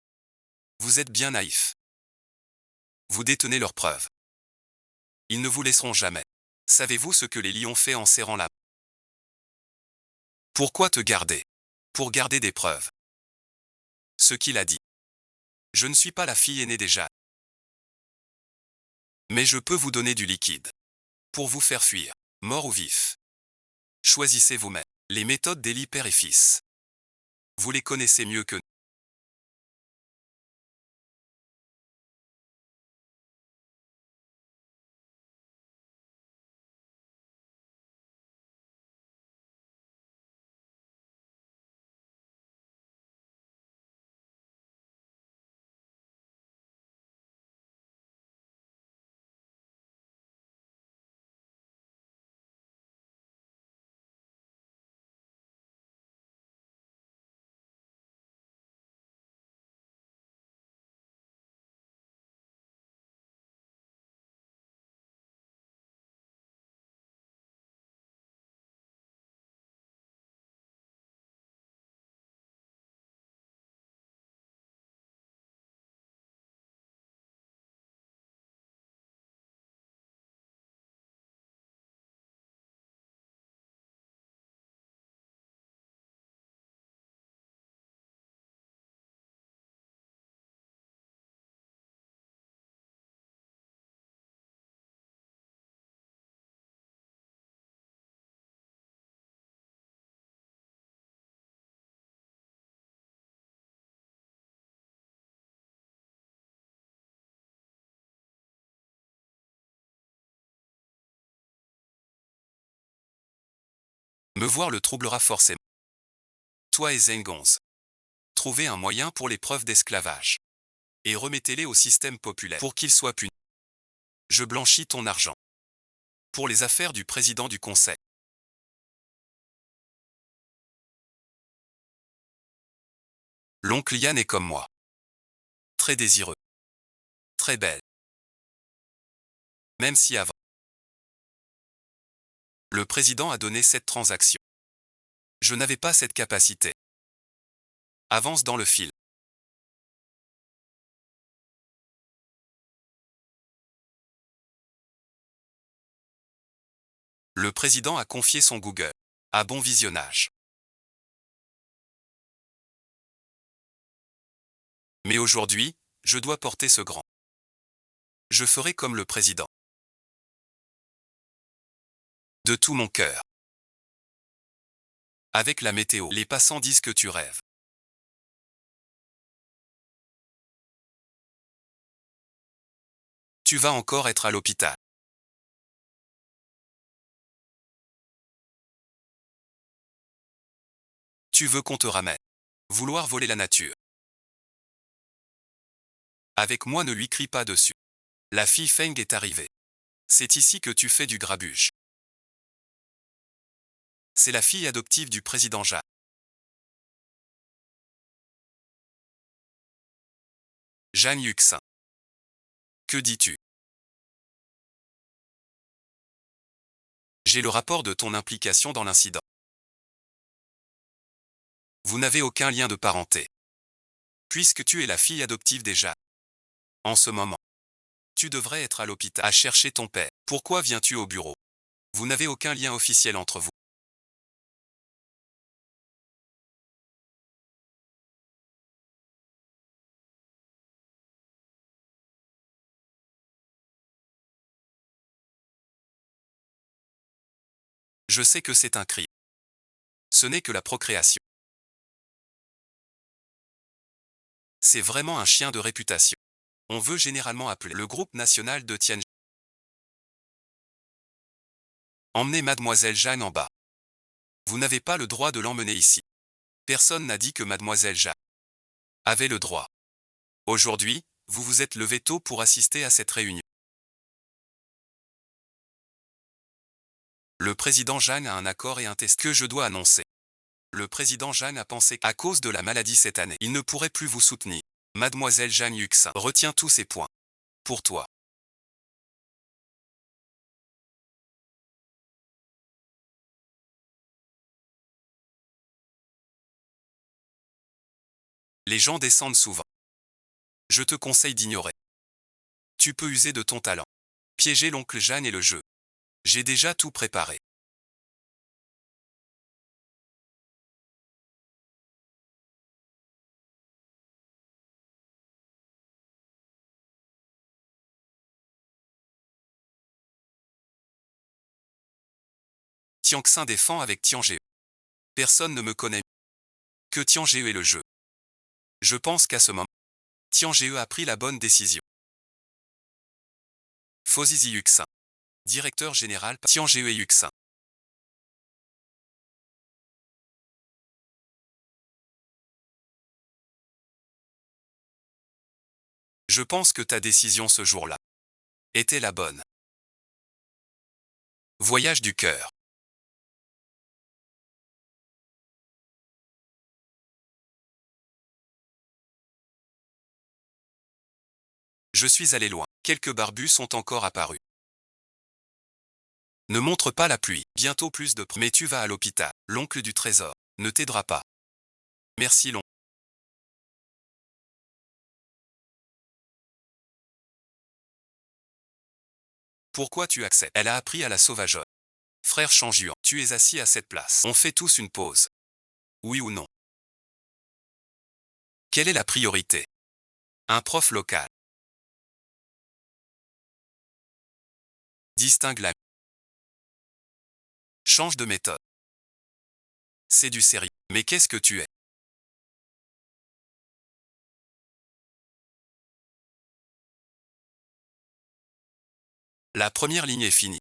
Vous êtes bien naïf. Vous détenez leurs preuves. Ils ne vous laisseront jamais. Savez-vous ce que les lions ont fait en serrant la main? Pourquoi te garder? Pour garder des preuves. Ce qu'il a dit. Je ne suis pas la fille aînée des Jeanne. Mais je peux vous donner du liquide. Pour vous faire fuir. Mort ou vif. Choisissez vous-même. Les méthodes d'Élie père et fils. Vous les connaissez mieux que nous. Me voir le troublera forcément. Toi et Zengonze. Trouvez un moyen pour les preuves d'esclavage. Et remettez-les au système populaire pour qu'ils soient punis. Je blanchis ton argent. Pour les affaires du président du conseil. L'oncle Yann est comme moi. Très désireux. Très belle. Même si avant. Le président a donné cette transaction. Je n'avais pas cette capacité. Avance dans le fil. Le président a confié son Google. À bon visionnage. Mais aujourd'hui, je dois porter ce grand. Je ferai comme le président. De tout mon cœur. Avec la météo, les passants disent que tu rêves. Tu vas encore être à l'hôpital. Tu veux qu'on te ramène. Vouloir voler la nature. Avec moi, ne lui crie pas dessus. La fille Feng est arrivée. C'est ici que tu fais du grabuge. C'est la fille adoptive du président Jacques. Jeanne Yuxin. Que dis-tu? J'ai le rapport de ton implication dans l'incident. Vous n'avez aucun lien de parenté. Puisque tu es la fille adoptive des Jacques. En ce moment, tu devrais être à l'hôpital à chercher ton père. Pourquoi viens-tu au bureau? Vous n'avez aucun lien officiel entre vous. Je sais que c'est un crime. Ce n'est que la procréation. C'est vraiment un chien de réputation. On veut généralement appeler le groupe national de Tianjin. Emmenez mademoiselle Jeanne en bas. Vous n'avez pas le droit de l'emmener ici. Personne n'a dit que mademoiselle Jeanne avait le droit. Aujourd'hui, vous vous êtes levé tôt pour assister à cette réunion. Le président Jeanne a un accord et un test que je dois annoncer. Le président Jeanne a pensé qu'à cause de la maladie cette année, il ne pourrait plus vous soutenir. Mademoiselle Jeanne Yuxin retient tous ces points. Pour toi. Les gens descendent souvent. Je te conseille d'ignorer. Tu peux user de ton talent. Piéger l'oncle Jeanne et le jeu. J'ai déjà tout préparé. Tianxin défend avec Tiange. Personne ne me connaît. Que Tiange est le jeu. Je pense qu'à ce moment, Tiange a pris la bonne décision. Fozizi Yuxin. Directeur général Tiange Yuxin. Je pense que ta décision ce jour-là était la bonne. Voyage du cœur. Je suis allé loin. Quelques barbus sont encore apparus. Ne montre pas la pluie. Bientôt plus de... Mais tu vas à l'hôpital. L'oncle du trésor ne t'aidera pas. Merci l'oncle. Pourquoi tu acceptes? Elle a appris à la sauvageonne. Frère Changuan, tu es assis à cette place. On fait tous une pause. Oui ou non? Quelle est la priorité? Un prof local. Distingue la... Change de méthode. C'est du sérieux. Mais qu'est-ce que tu es? La première ligne est finie.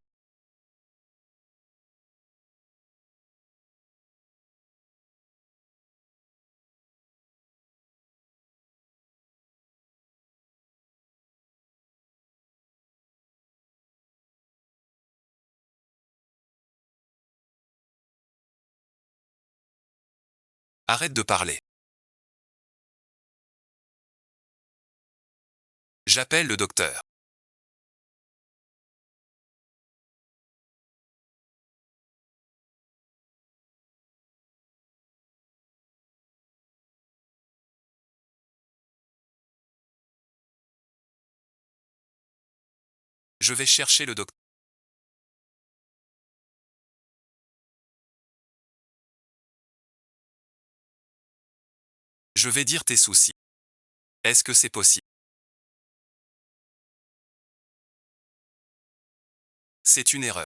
Arrête de parler. J'appelle le docteur. Je vais chercher le docteur. Je vais dire tes soucis. Est-ce que c'est possible? C'est une erreur.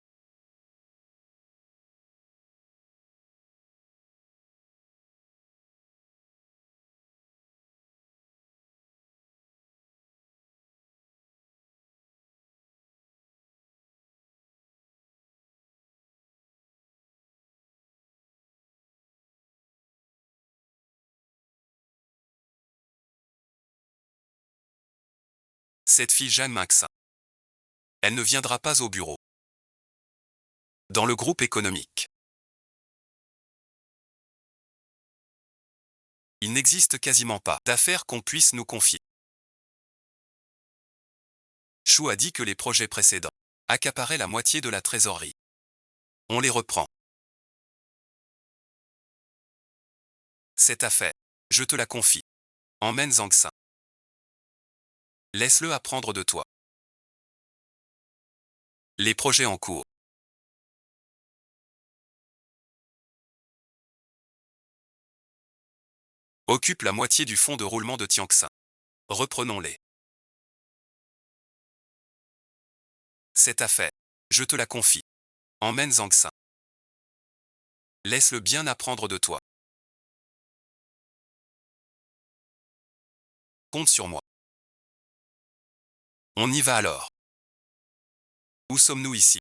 Cette fille Jeanne Maxin. Elle ne viendra pas au bureau. Dans le groupe économique. Il n'existe quasiment pas d'affaires qu'on puisse nous confier. Chou a dit que les projets précédents accaparaient la moitié de la trésorerie. On les reprend. Cette affaire, je te la confie. Emmène Zhang Xin. Laisse-le apprendre de toi. Les projets en cours. Occupent la moitié du fonds de roulement de Tianxin. Reprenons-les. Cette affaire, je te la confie. Emmène Zhang Xin. Laisse-le bien apprendre de toi. Compte sur moi. On y va alors. Où sommes-nous ici?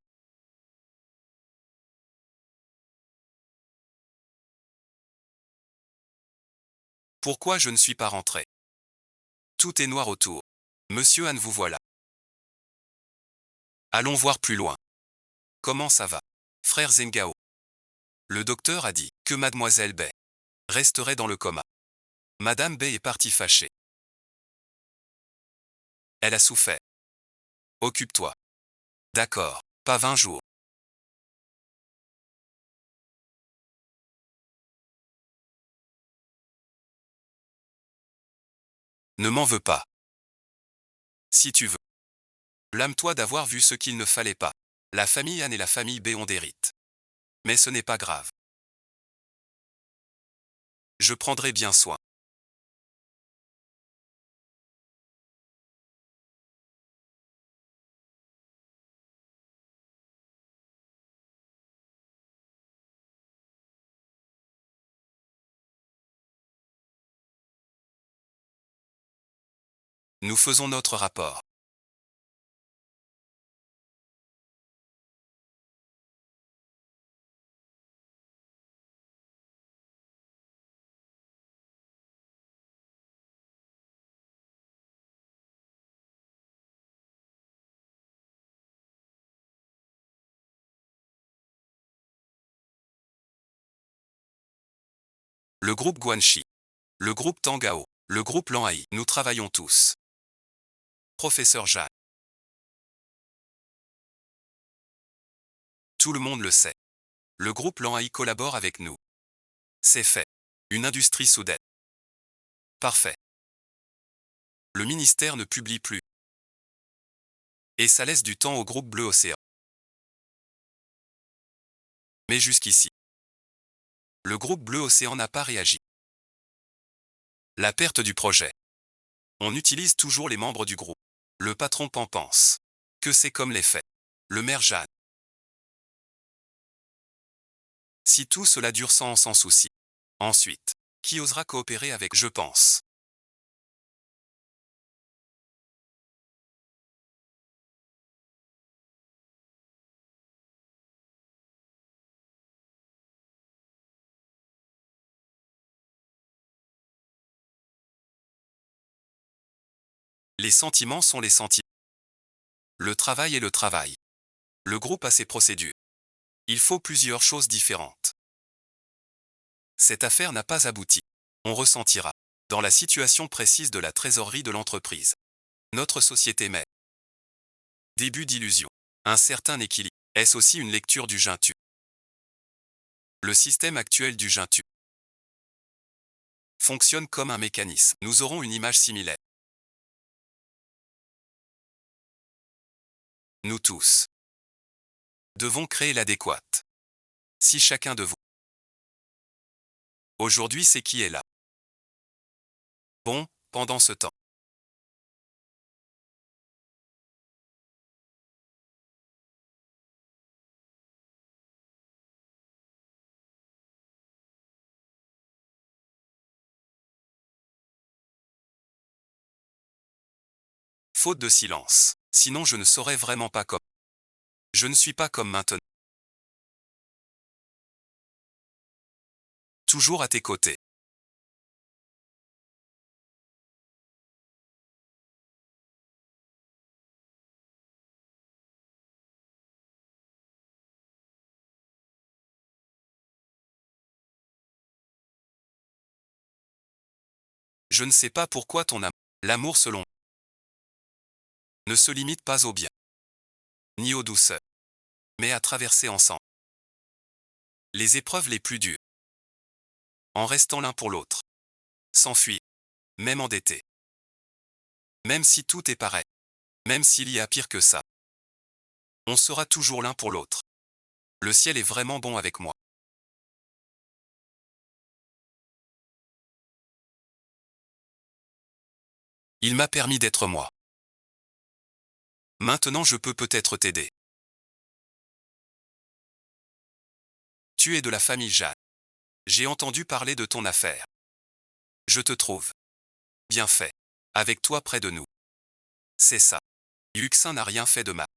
Pourquoi je ne suis pas rentré? Tout est noir autour. Monsieur Han, vous voilà. Allons voir plus loin. Comment ça va, frère Zengao? Le docteur a dit que mademoiselle Bei resterait dans le coma. Madame Bei est partie fâchée. Elle a souffert. Occupe-toi. D'accord, pas 20 jours. Ne m'en veux pas. Si tu veux. Blâme-toi d'avoir vu ce qu'il ne fallait pas. La famille Han et la famille Bei ont des rites. Mais ce n'est pas grave. Je prendrai bien soin. Nous faisons notre rapport. Le groupe Guanxi. Le groupe Tangao. Le groupe Lanhai. Nous travaillons tous. Professeur Jacques. Tout le monde le sait. Le groupe Lanhai collabore avec nous. C'est fait. Une industrie soudaine. Parfait. Le ministère ne publie plus. Et ça laisse du temps au groupe Bleu Océan. Mais jusqu'ici, le groupe Bleu Océan n'a pas réagi. La perte du projet. On utilise toujours les membres du groupe. Le patron Pan pense que c'est comme les faits. Le maire Jeanne. Si tout cela dure sans souci. Ensuite, qui osera coopérer avec, je pense. Les sentiments sont les sentiments. Le travail est le travail. Le groupe a ses procédures. Il faut plusieurs choses différentes. Cette affaire n'a pas abouti. On ressentira, dans la situation précise de la trésorerie de l'entreprise. Notre société met. Début d'illusion. Un certain équilibre. Est-ce aussi une lecture du Jintu? Le système actuel du Jintu fonctionne comme un mécanisme. Nous aurons une image similaire. Nous tous devons créer l'adéquate. Si chacun de vous. Aujourd'hui, c'est qui est là. Bon, pendant ce temps. Faute de silence. Sinon, je ne saurais vraiment pas comme. Je ne suis pas comme maintenant. Toujours à tes côtés. Je ne sais pas pourquoi ton amour, l'amour selon moi, ne se limite pas au bien, ni aux douceurs, mais à traverser ensemble les épreuves les plus dures, en restant l'un pour l'autre, sans fuir, même endetté, même si tout est pareil, même s'il y a pire que ça, on sera toujours l'un pour l'autre. Le ciel est vraiment bon avec moi. Il m'a permis d'être moi. Maintenant je peux peut-être t'aider. Tu es de la famille Jeanne. J'ai entendu parler de ton affaire. Je te trouve bien fait. Avec toi près de nous. C'est ça. Yuxin n'a rien fait de mal.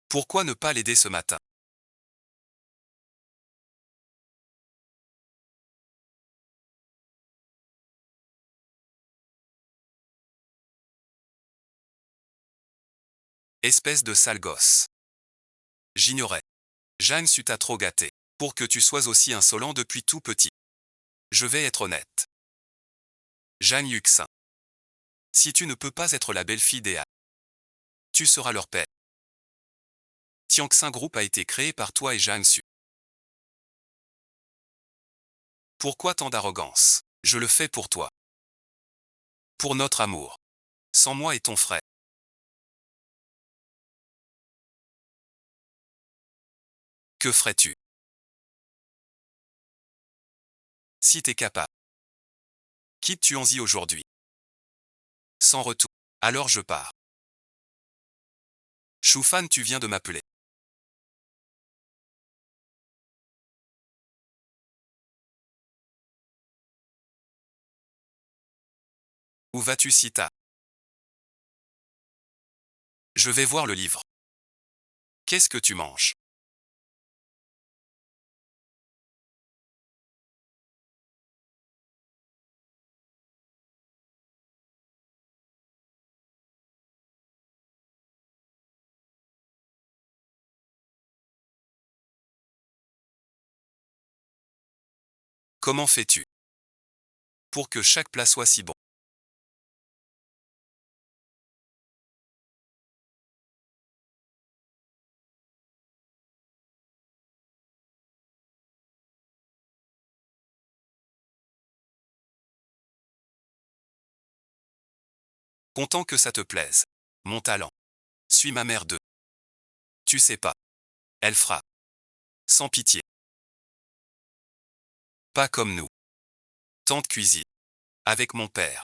Pourquoi ne pas l'aider ce matin? Espèce de sale gosse. J'ignorais. Jeanne t'a trop gâté. Pour que tu sois aussi insolent depuis tout petit. Je vais être honnête. Jeanne Yuxin. Si tu ne peux pas être la belle-fille d'Ea, tu seras leur père. Tianxin Group a été créé par toi et Jeanne Su. Pourquoi tant d'arrogance? Je le fais pour toi. Pour notre amour. Sans moi et ton frère. Que ferais-tu? Si t'es capable. Quitte Tuanzi aujourd'hui. Sans retour. Alors je pars. Choufan, tu viens de m'appeler. Où vas-tu si tard? Je vais voir le livre. Qu'est-ce que tu manges? Comment fais-tu pour que chaque plat soit si bon? Content que ça te plaise. Mon talent. Suis ma mère de. Tu sais pas. Elle frappe. Sans pitié. Pas comme nous. Tante cuisine. Avec mon père.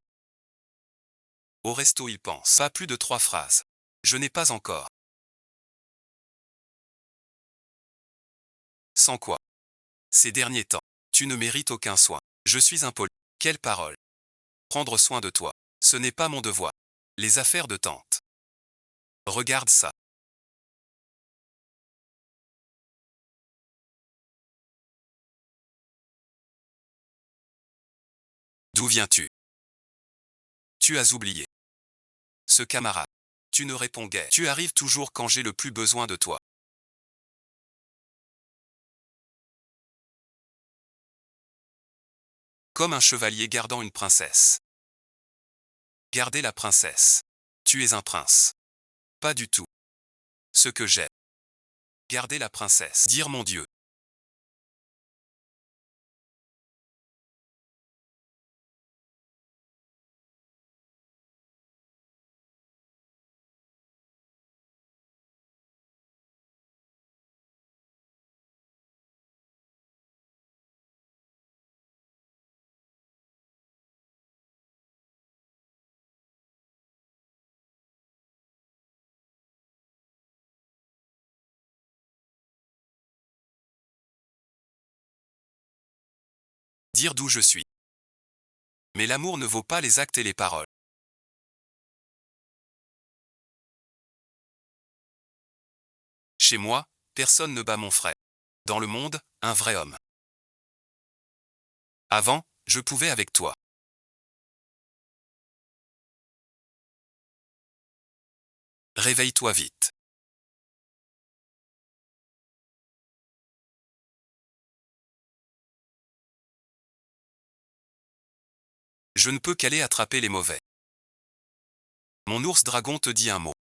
Au resto il pense. Pas plus de 3 phrases. Je n'ai pas encore. Sans quoi? Ces derniers temps. Tu ne mérites aucun soin. Je suis impoli. Quelle parole. Prendre soin de toi. Ce n'est pas mon devoir. Les affaires de tante. Regarde ça. D'où viens-tu? Tu as oublié. Ce camarade. Tu ne réponds guère. Tu arrives toujours quand j'ai le plus besoin de toi. Comme un chevalier gardant une princesse. Garder la princesse. Tu es un prince. Pas du tout. Ce que j'aime. Garder la princesse. Dire mon Dieu. Dire d'où je suis. Mais l'amour ne vaut pas les actes et les paroles. Chez moi, personne ne bat mon frère. Dans le monde, un vrai homme. Avant, je pouvais avec toi. Réveille-toi vite. Je ne peux qu'aller attraper les mauvais. Mon ours dragon te dit un mot.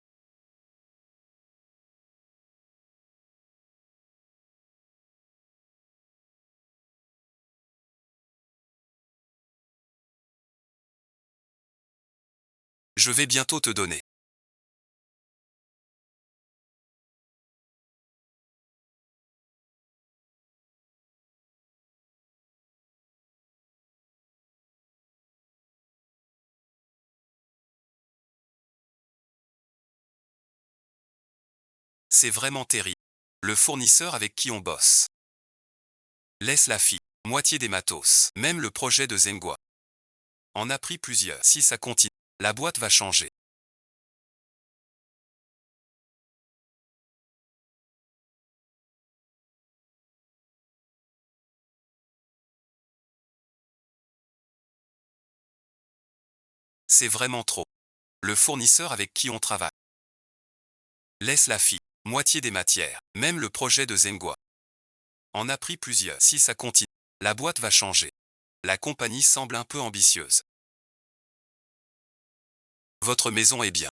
Je vais bientôt te donner. C'est vraiment terrible. Le fournisseur avec qui on bosse. Laisse la fille. Moitié des matos. Même le projet de Zengua. En a pris plusieurs. Si ça continue, la boîte va changer. C'est vraiment trop. Le fournisseur avec qui on travaille. Laisse la fille. Moitié des matières. Même le projet de Zengua. En a pris plusieurs. Si ça continue, la boîte va changer. La compagnie semble un peu ambitieuse. Votre maison est bien.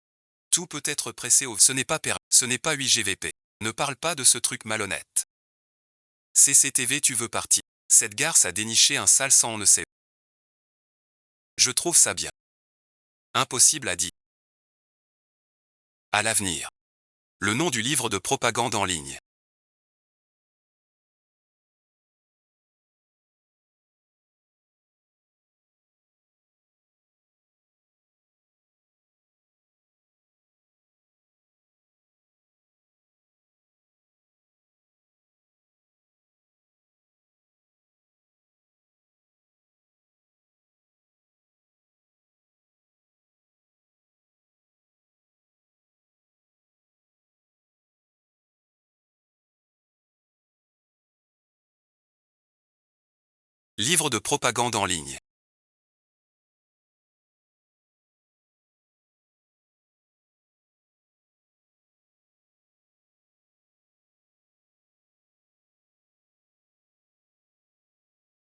Tout peut être pressé au... Ce n'est pas permis. Ce n'est pas 8 GVP. Ne parle pas de ce truc malhonnête. CCTV, tu veux partir. Cette garce a déniché un sale sang on ne sait. Je trouve ça bien. Impossible à dire. À l'avenir. Le nom du livre de propagande en ligne. Livre de propagande en ligne.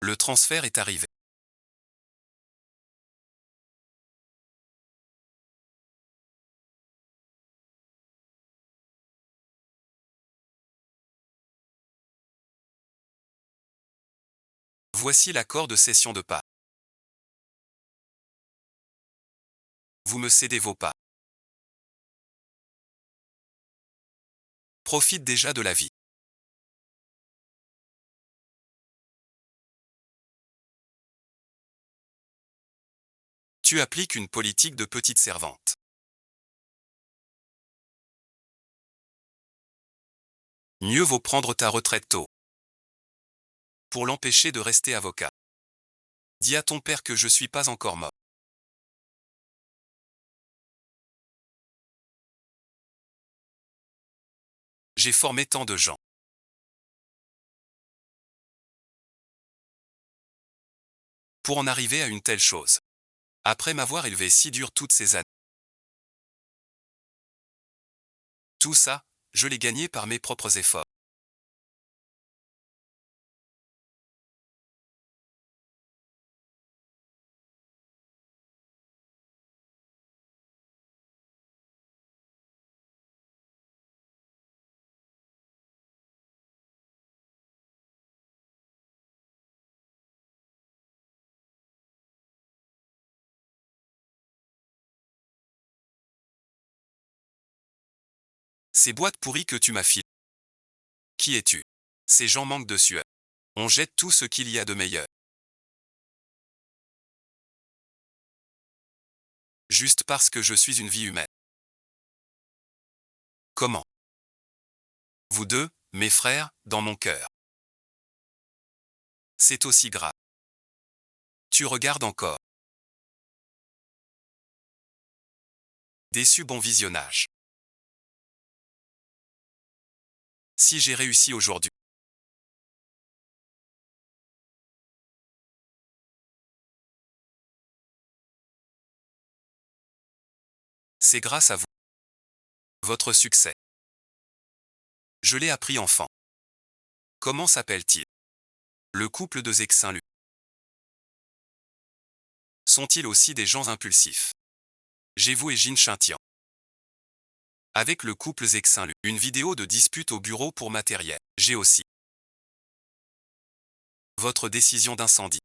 Le transfert est arrivé. Voici l'accord de cession de part. Vous me cédez vos parts. Profite déjà de la vie. Tu appliques une politique de petite servante. Mieux vaut prendre ta retraite tôt. Pour l'empêcher de rester avocat. Dis à ton père que je suis pas encore mort. J'ai formé tant de gens. Pour en arriver à une telle chose. Après m'avoir élevé si dur toutes ces années. Tout ça, je l'ai gagné par mes propres efforts. Ces boîtes pourries que tu m'as filées. Qui es-tu? Ces gens manquent de sueur. On jette tout ce qu'il y a de meilleur. Juste parce que je suis une vie humaine. Comment? Vous deux, mes frères, dans mon cœur. C'est aussi grave. Tu regardes encore. Déçu, bon visionnage. Si j'ai réussi aujourd'hui, c'est grâce à vous. Votre succès. Je l'ai appris enfant. Comment s'appelle-t-il? Le couple de Zek Saint-Luc. Sont-ils aussi des gens impulsifs? J'ai vous et Jean Chintian. Avec le couple Zek Saint-Luc, une vidéo de dispute au bureau pour matériel. J'ai aussi. Votre décision d'incendie.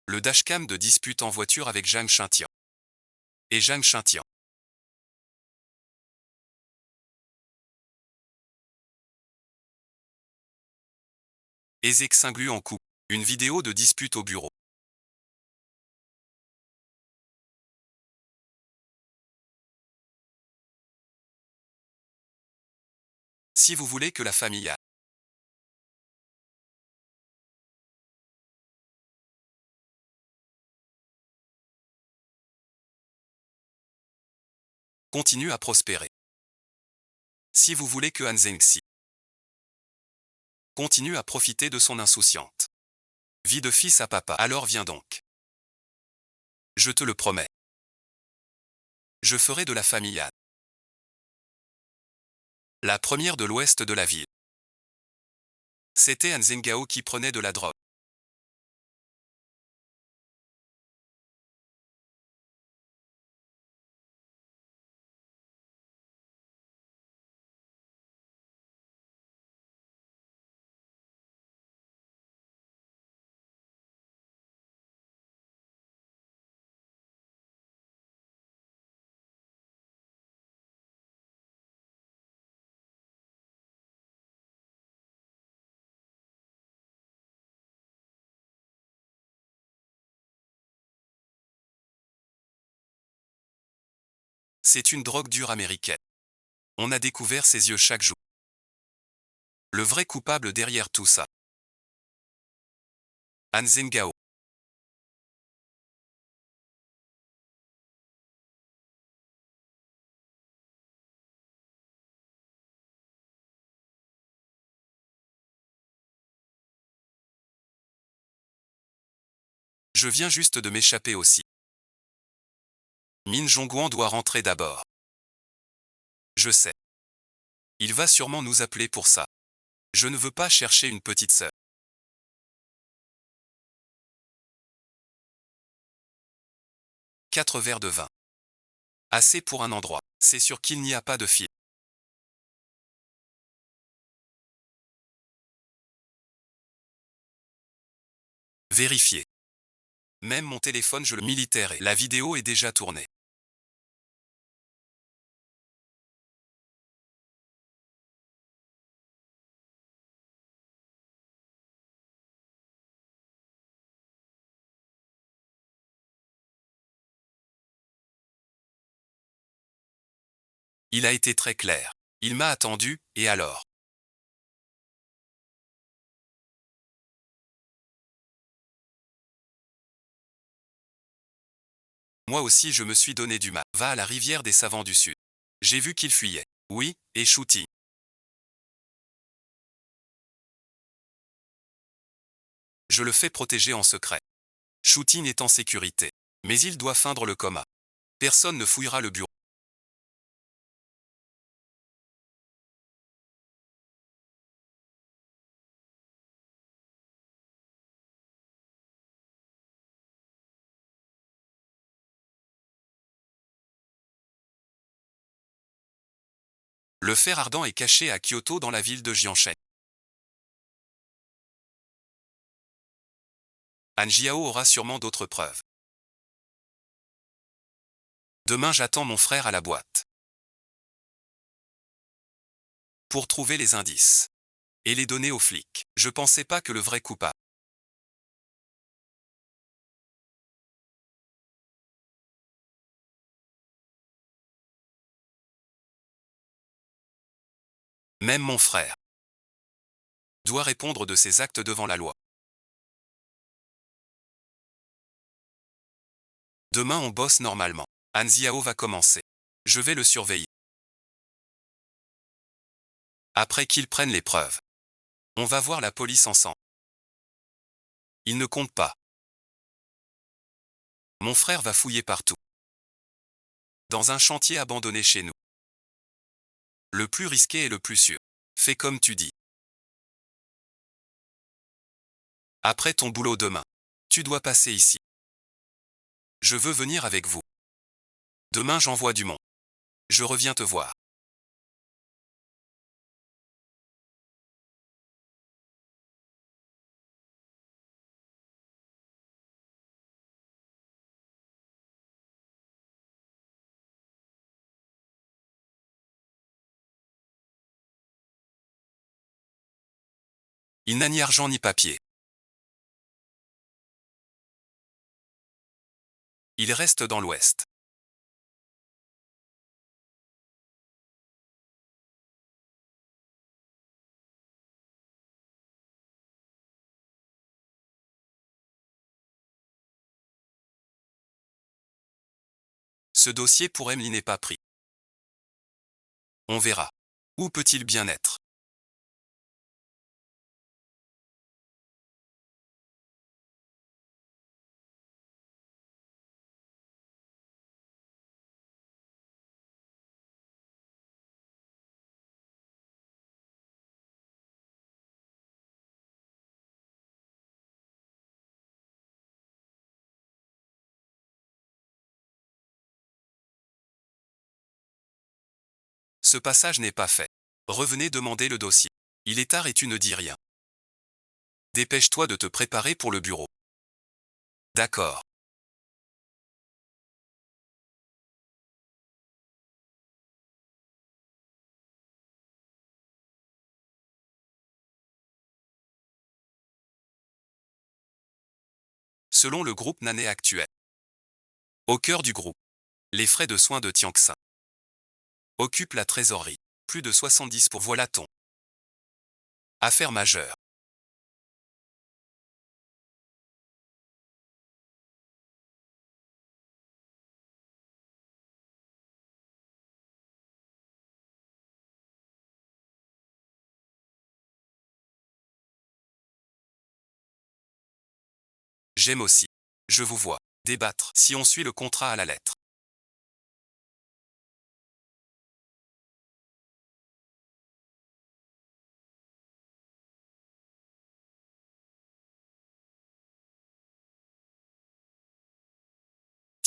Le dashcam de dispute en voiture avec Jean Chintian. Et Jean Chintian. Et Zek Saint-Luc en couple. Une vidéo de dispute au bureau. Si vous voulez que la famille a. Continue à prospérer. Si vous voulez que Han Zhengxi continue à profiter de son insouciante vie de fils à papa, alors viens donc. Je te le promets. Je ferai de la famille Han la première de l'ouest de la ville. C'était Han Zhenghao qui prenait de la drogue. C'est une drogue dure américaine. On a découvert ses yeux chaque jour. Le vrai coupable derrière tout ça. Han Zhenghao. Je viens juste de m'échapper aussi. Min Jongguan doit rentrer d'abord. Je sais. Il va sûrement nous appeler pour ça. Je ne veux pas chercher une petite sœur. Quatre verres de vin. Assez pour un endroit. C'est sûr qu'il n'y a pas de fil. Vérifiez. Même mon téléphone, je le militaire et la vidéo est déjà tournée. Il a été très clair. Il m'a attendu, et alors? Moi aussi je me suis donné du mal. Va à la rivière des savants du Sud. J'ai vu qu'il fuyait. Oui, et Shooty. Je le fais protéger en secret. Shooting est en sécurité. Mais il doit feindre le coma. Personne ne fouillera le bureau. Le fer ardent est caché à Kyoto dans la ville de Jianshen. Han Jiao aura sûrement d'autres preuves. Demain j'attends mon frère à la boîte. Pour trouver les indices. Et les donner aux flics. Je pensais pas que le vrai coupable. Même mon frère. Doit répondre de ses actes devant la loi. Demain on bosse normalement. Han Jiao va commencer. Je vais le surveiller. Après qu'ils prennent les preuves. On va voir la police ensemble. Il ne compte pas. Mon frère va fouiller partout. Dans un chantier abandonné chez nous. Le plus risqué et le plus sûr. Fais comme tu dis. Après ton boulot demain. Tu dois passer ici. Je veux venir avec vous. Demain j'envoie du monde. Je reviens te voir. Il n'a ni argent ni papier. Il reste dans l'Ouest. Ce dossier pour Emily n'est pas pris. On verra. Où peut-il bien être? Ce passage n'est pas fait. Revenez demander le dossier. Il est tard et tu ne dis rien. Dépêche-toi de te préparer pour le bureau. D'accord. Selon le groupe Nané actuel. Au cœur du groupe. Les frais de soins de Tianxin occupent la trésorerie. Plus de 70 pour voilà-t-on. Affaire majeure. J'aime aussi. Je vous vois débattre si on suit le contrat à la lettre.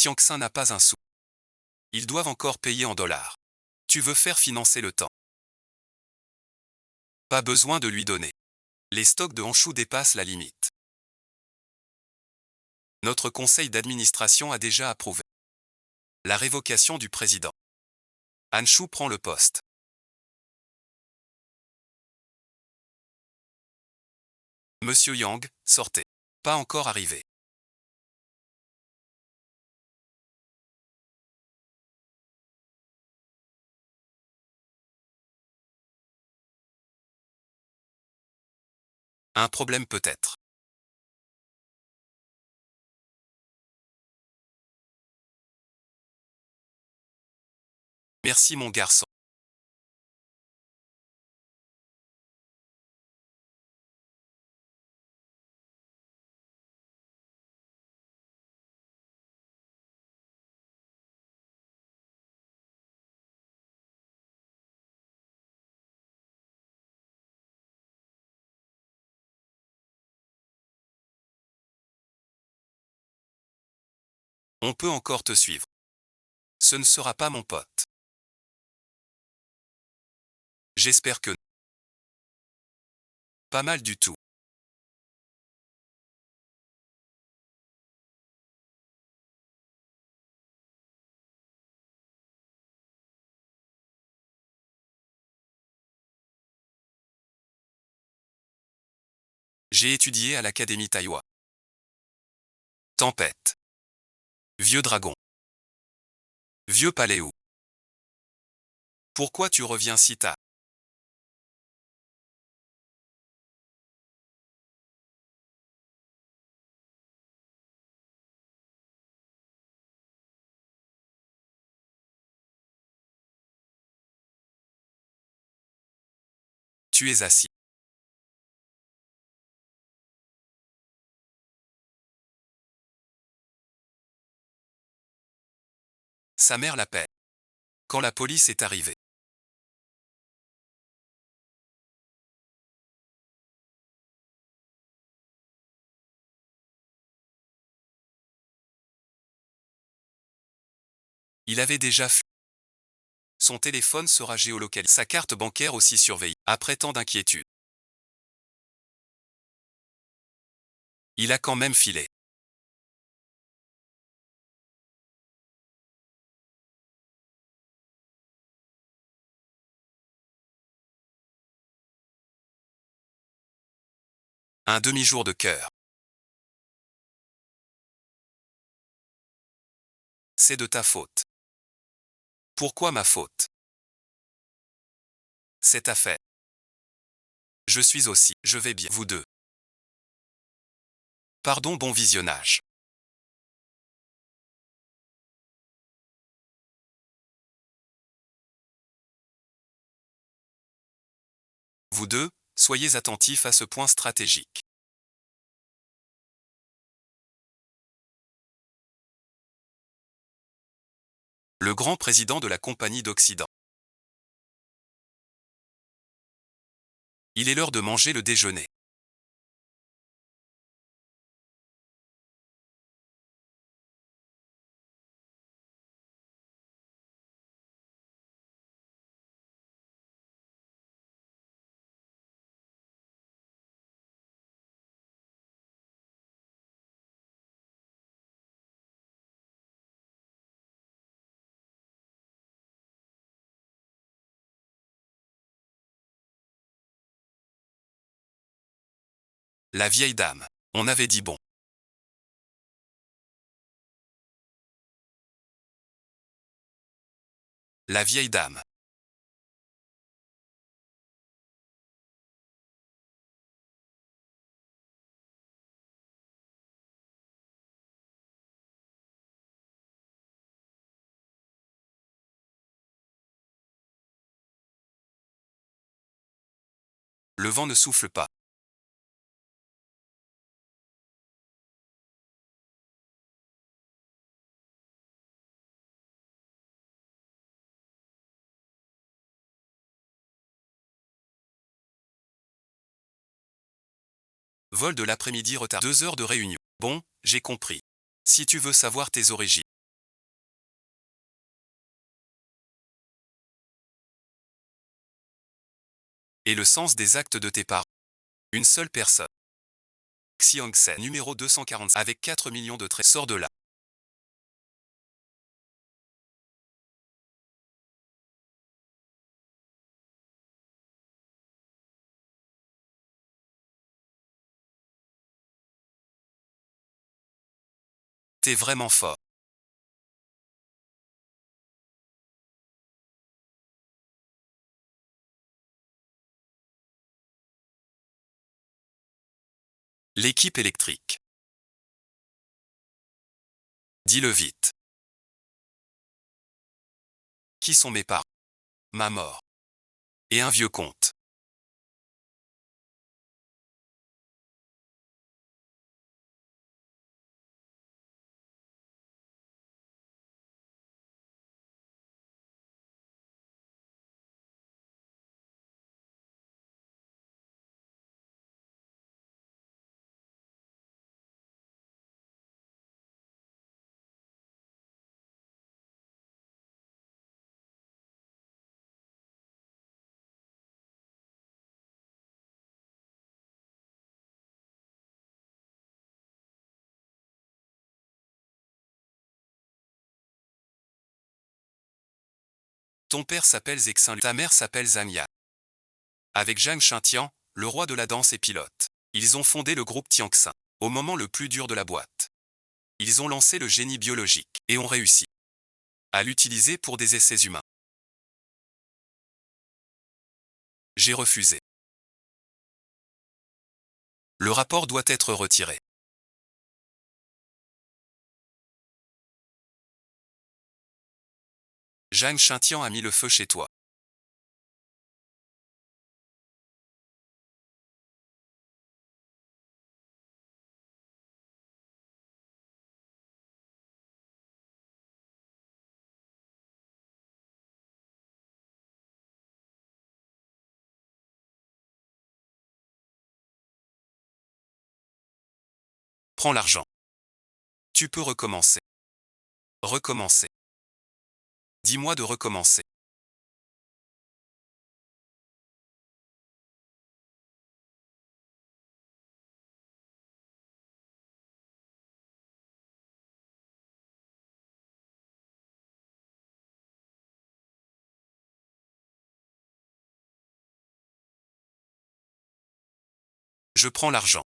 Tianxin n'a pas un sou. Ils doivent encore payer en dollars. Tu veux faire financer le temps. Pas besoin de lui donner. Les stocks de Honshu dépassent la limite. Notre conseil d'administration a déjà approuvé la révocation du président. Hanshu prend le poste. Monsieur Yang, sortez. Pas encore arrivé. Un problème peut-être. Merci mon garçon. On peut encore te suivre. Ce ne sera pas mon pote. J'espère que non. Pas mal du tout. J'ai étudié à l'Académie Taïwa. Tempête. Vieux dragon. Vieux paléo. Pourquoi tu reviens si tard? Tu es assis. Sa mère l'appelle. Quand la police est arrivée. Il avait déjà fui. Son téléphone sera géolocalisé. Sa carte bancaire aussi surveillée. Après tant d'inquiétude. Il a quand même filé. Un demi-jour de cœur. C'est de ta faute. Pourquoi ma faute? C'est ta fait. Je suis aussi. Je vais bien. Vous deux. Pardon, bon visionnage. Vous deux, soyez attentifs à ce point stratégique. Le grand président de la Compagnie d'Occident. Il est l'heure de manger le déjeuner. La vieille dame. On avait dit bon. La vieille dame. Le vent ne souffle pas. Vol de l'après-midi retard. 2 heures de réunion. Bon, j'ai compris. Si tu veux savoir tes origines. Et le sens des actes de tes parents. Une seule personne. Xiongsen, numéro 245, avec 4 millions de traits. Sors de là. T'es vraiment fort. L'équipe électrique. Dis-le vite. Qui sont mes parents? Ma mort. Et un vieux conte. Ton père s'appelle Zexin. Ta mère s'appelle Zhang. Avec Zhang Shintian, le roi de la danse et pilote. Ils ont fondé le groupe Tianxin. Au moment le plus dur de la boîte. Ils ont lancé le génie biologique et ont réussi à l'utiliser pour des essais humains. J'ai refusé. Le rapport doit être retiré. Zhang Shintian a mis le feu chez toi. prends l'argent. Tu peux recommencer. Recommencer. Dis-moi de recommencer. Je prends l'argent.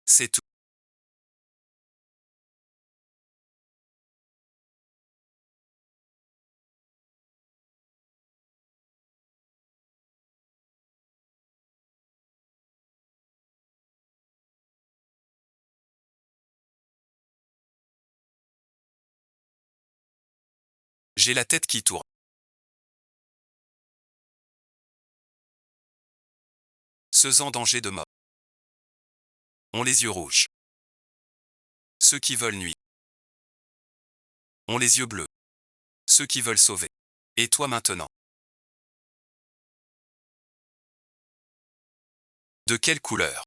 C'est tout. J'ai la tête qui tourne. Ceux en danger de mort ont les yeux rouges. Ceux qui veulent nuire ont les yeux bleus. Ceux qui veulent sauver. Et toi maintenant? De quelle couleur?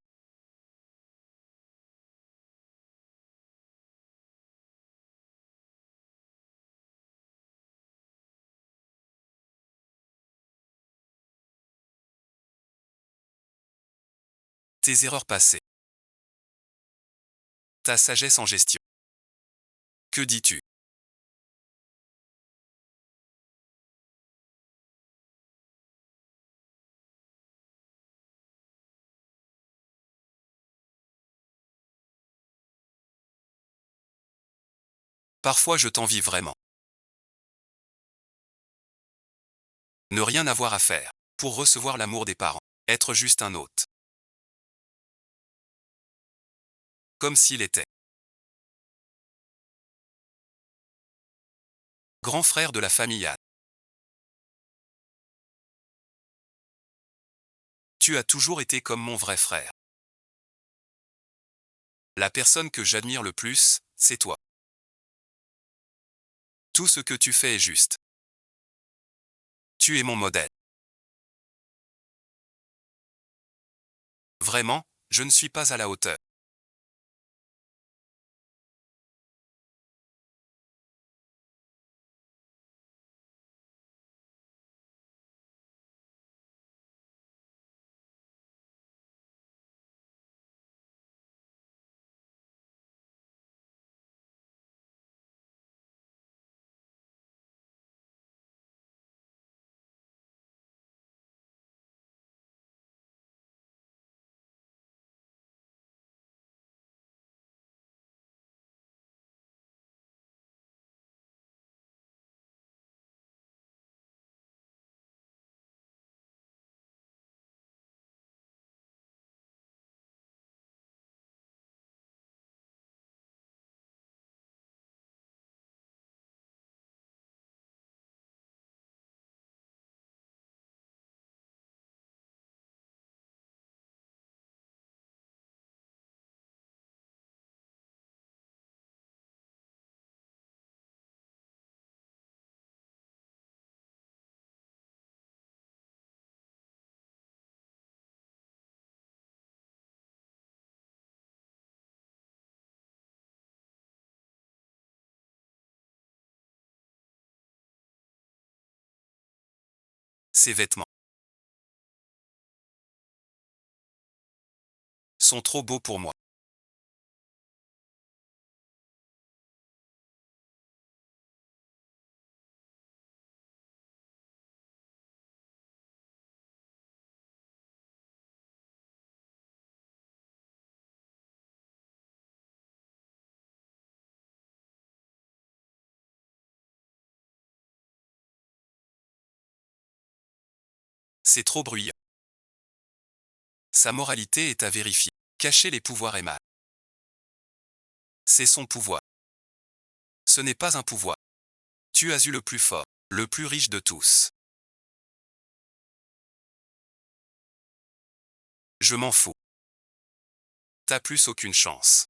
Tes erreurs passées. Ta sagesse en gestion. Que dis-tu? Parfois je t'envie vraiment. Ne rien avoir à faire. Pour recevoir l'amour des parents. Être juste un hôte. Comme s'il était grand frère de la famille Anne. Tu as toujours été comme mon vrai frère. La personne que j'admire le plus, c'est toi. Tout ce que tu fais est juste. Tu es mon modèle. Vraiment, je ne suis pas à la hauteur. Ces vêtements sont trop beaux pour moi. C'est trop bruyant. Sa moralité est à vérifier. Cacher les pouvoirs est mal. C'est son pouvoir. Ce n'est pas un pouvoir. Tu as eu le plus fort, le plus riche de tous. Je m'en fous. T'as plus aucune chance.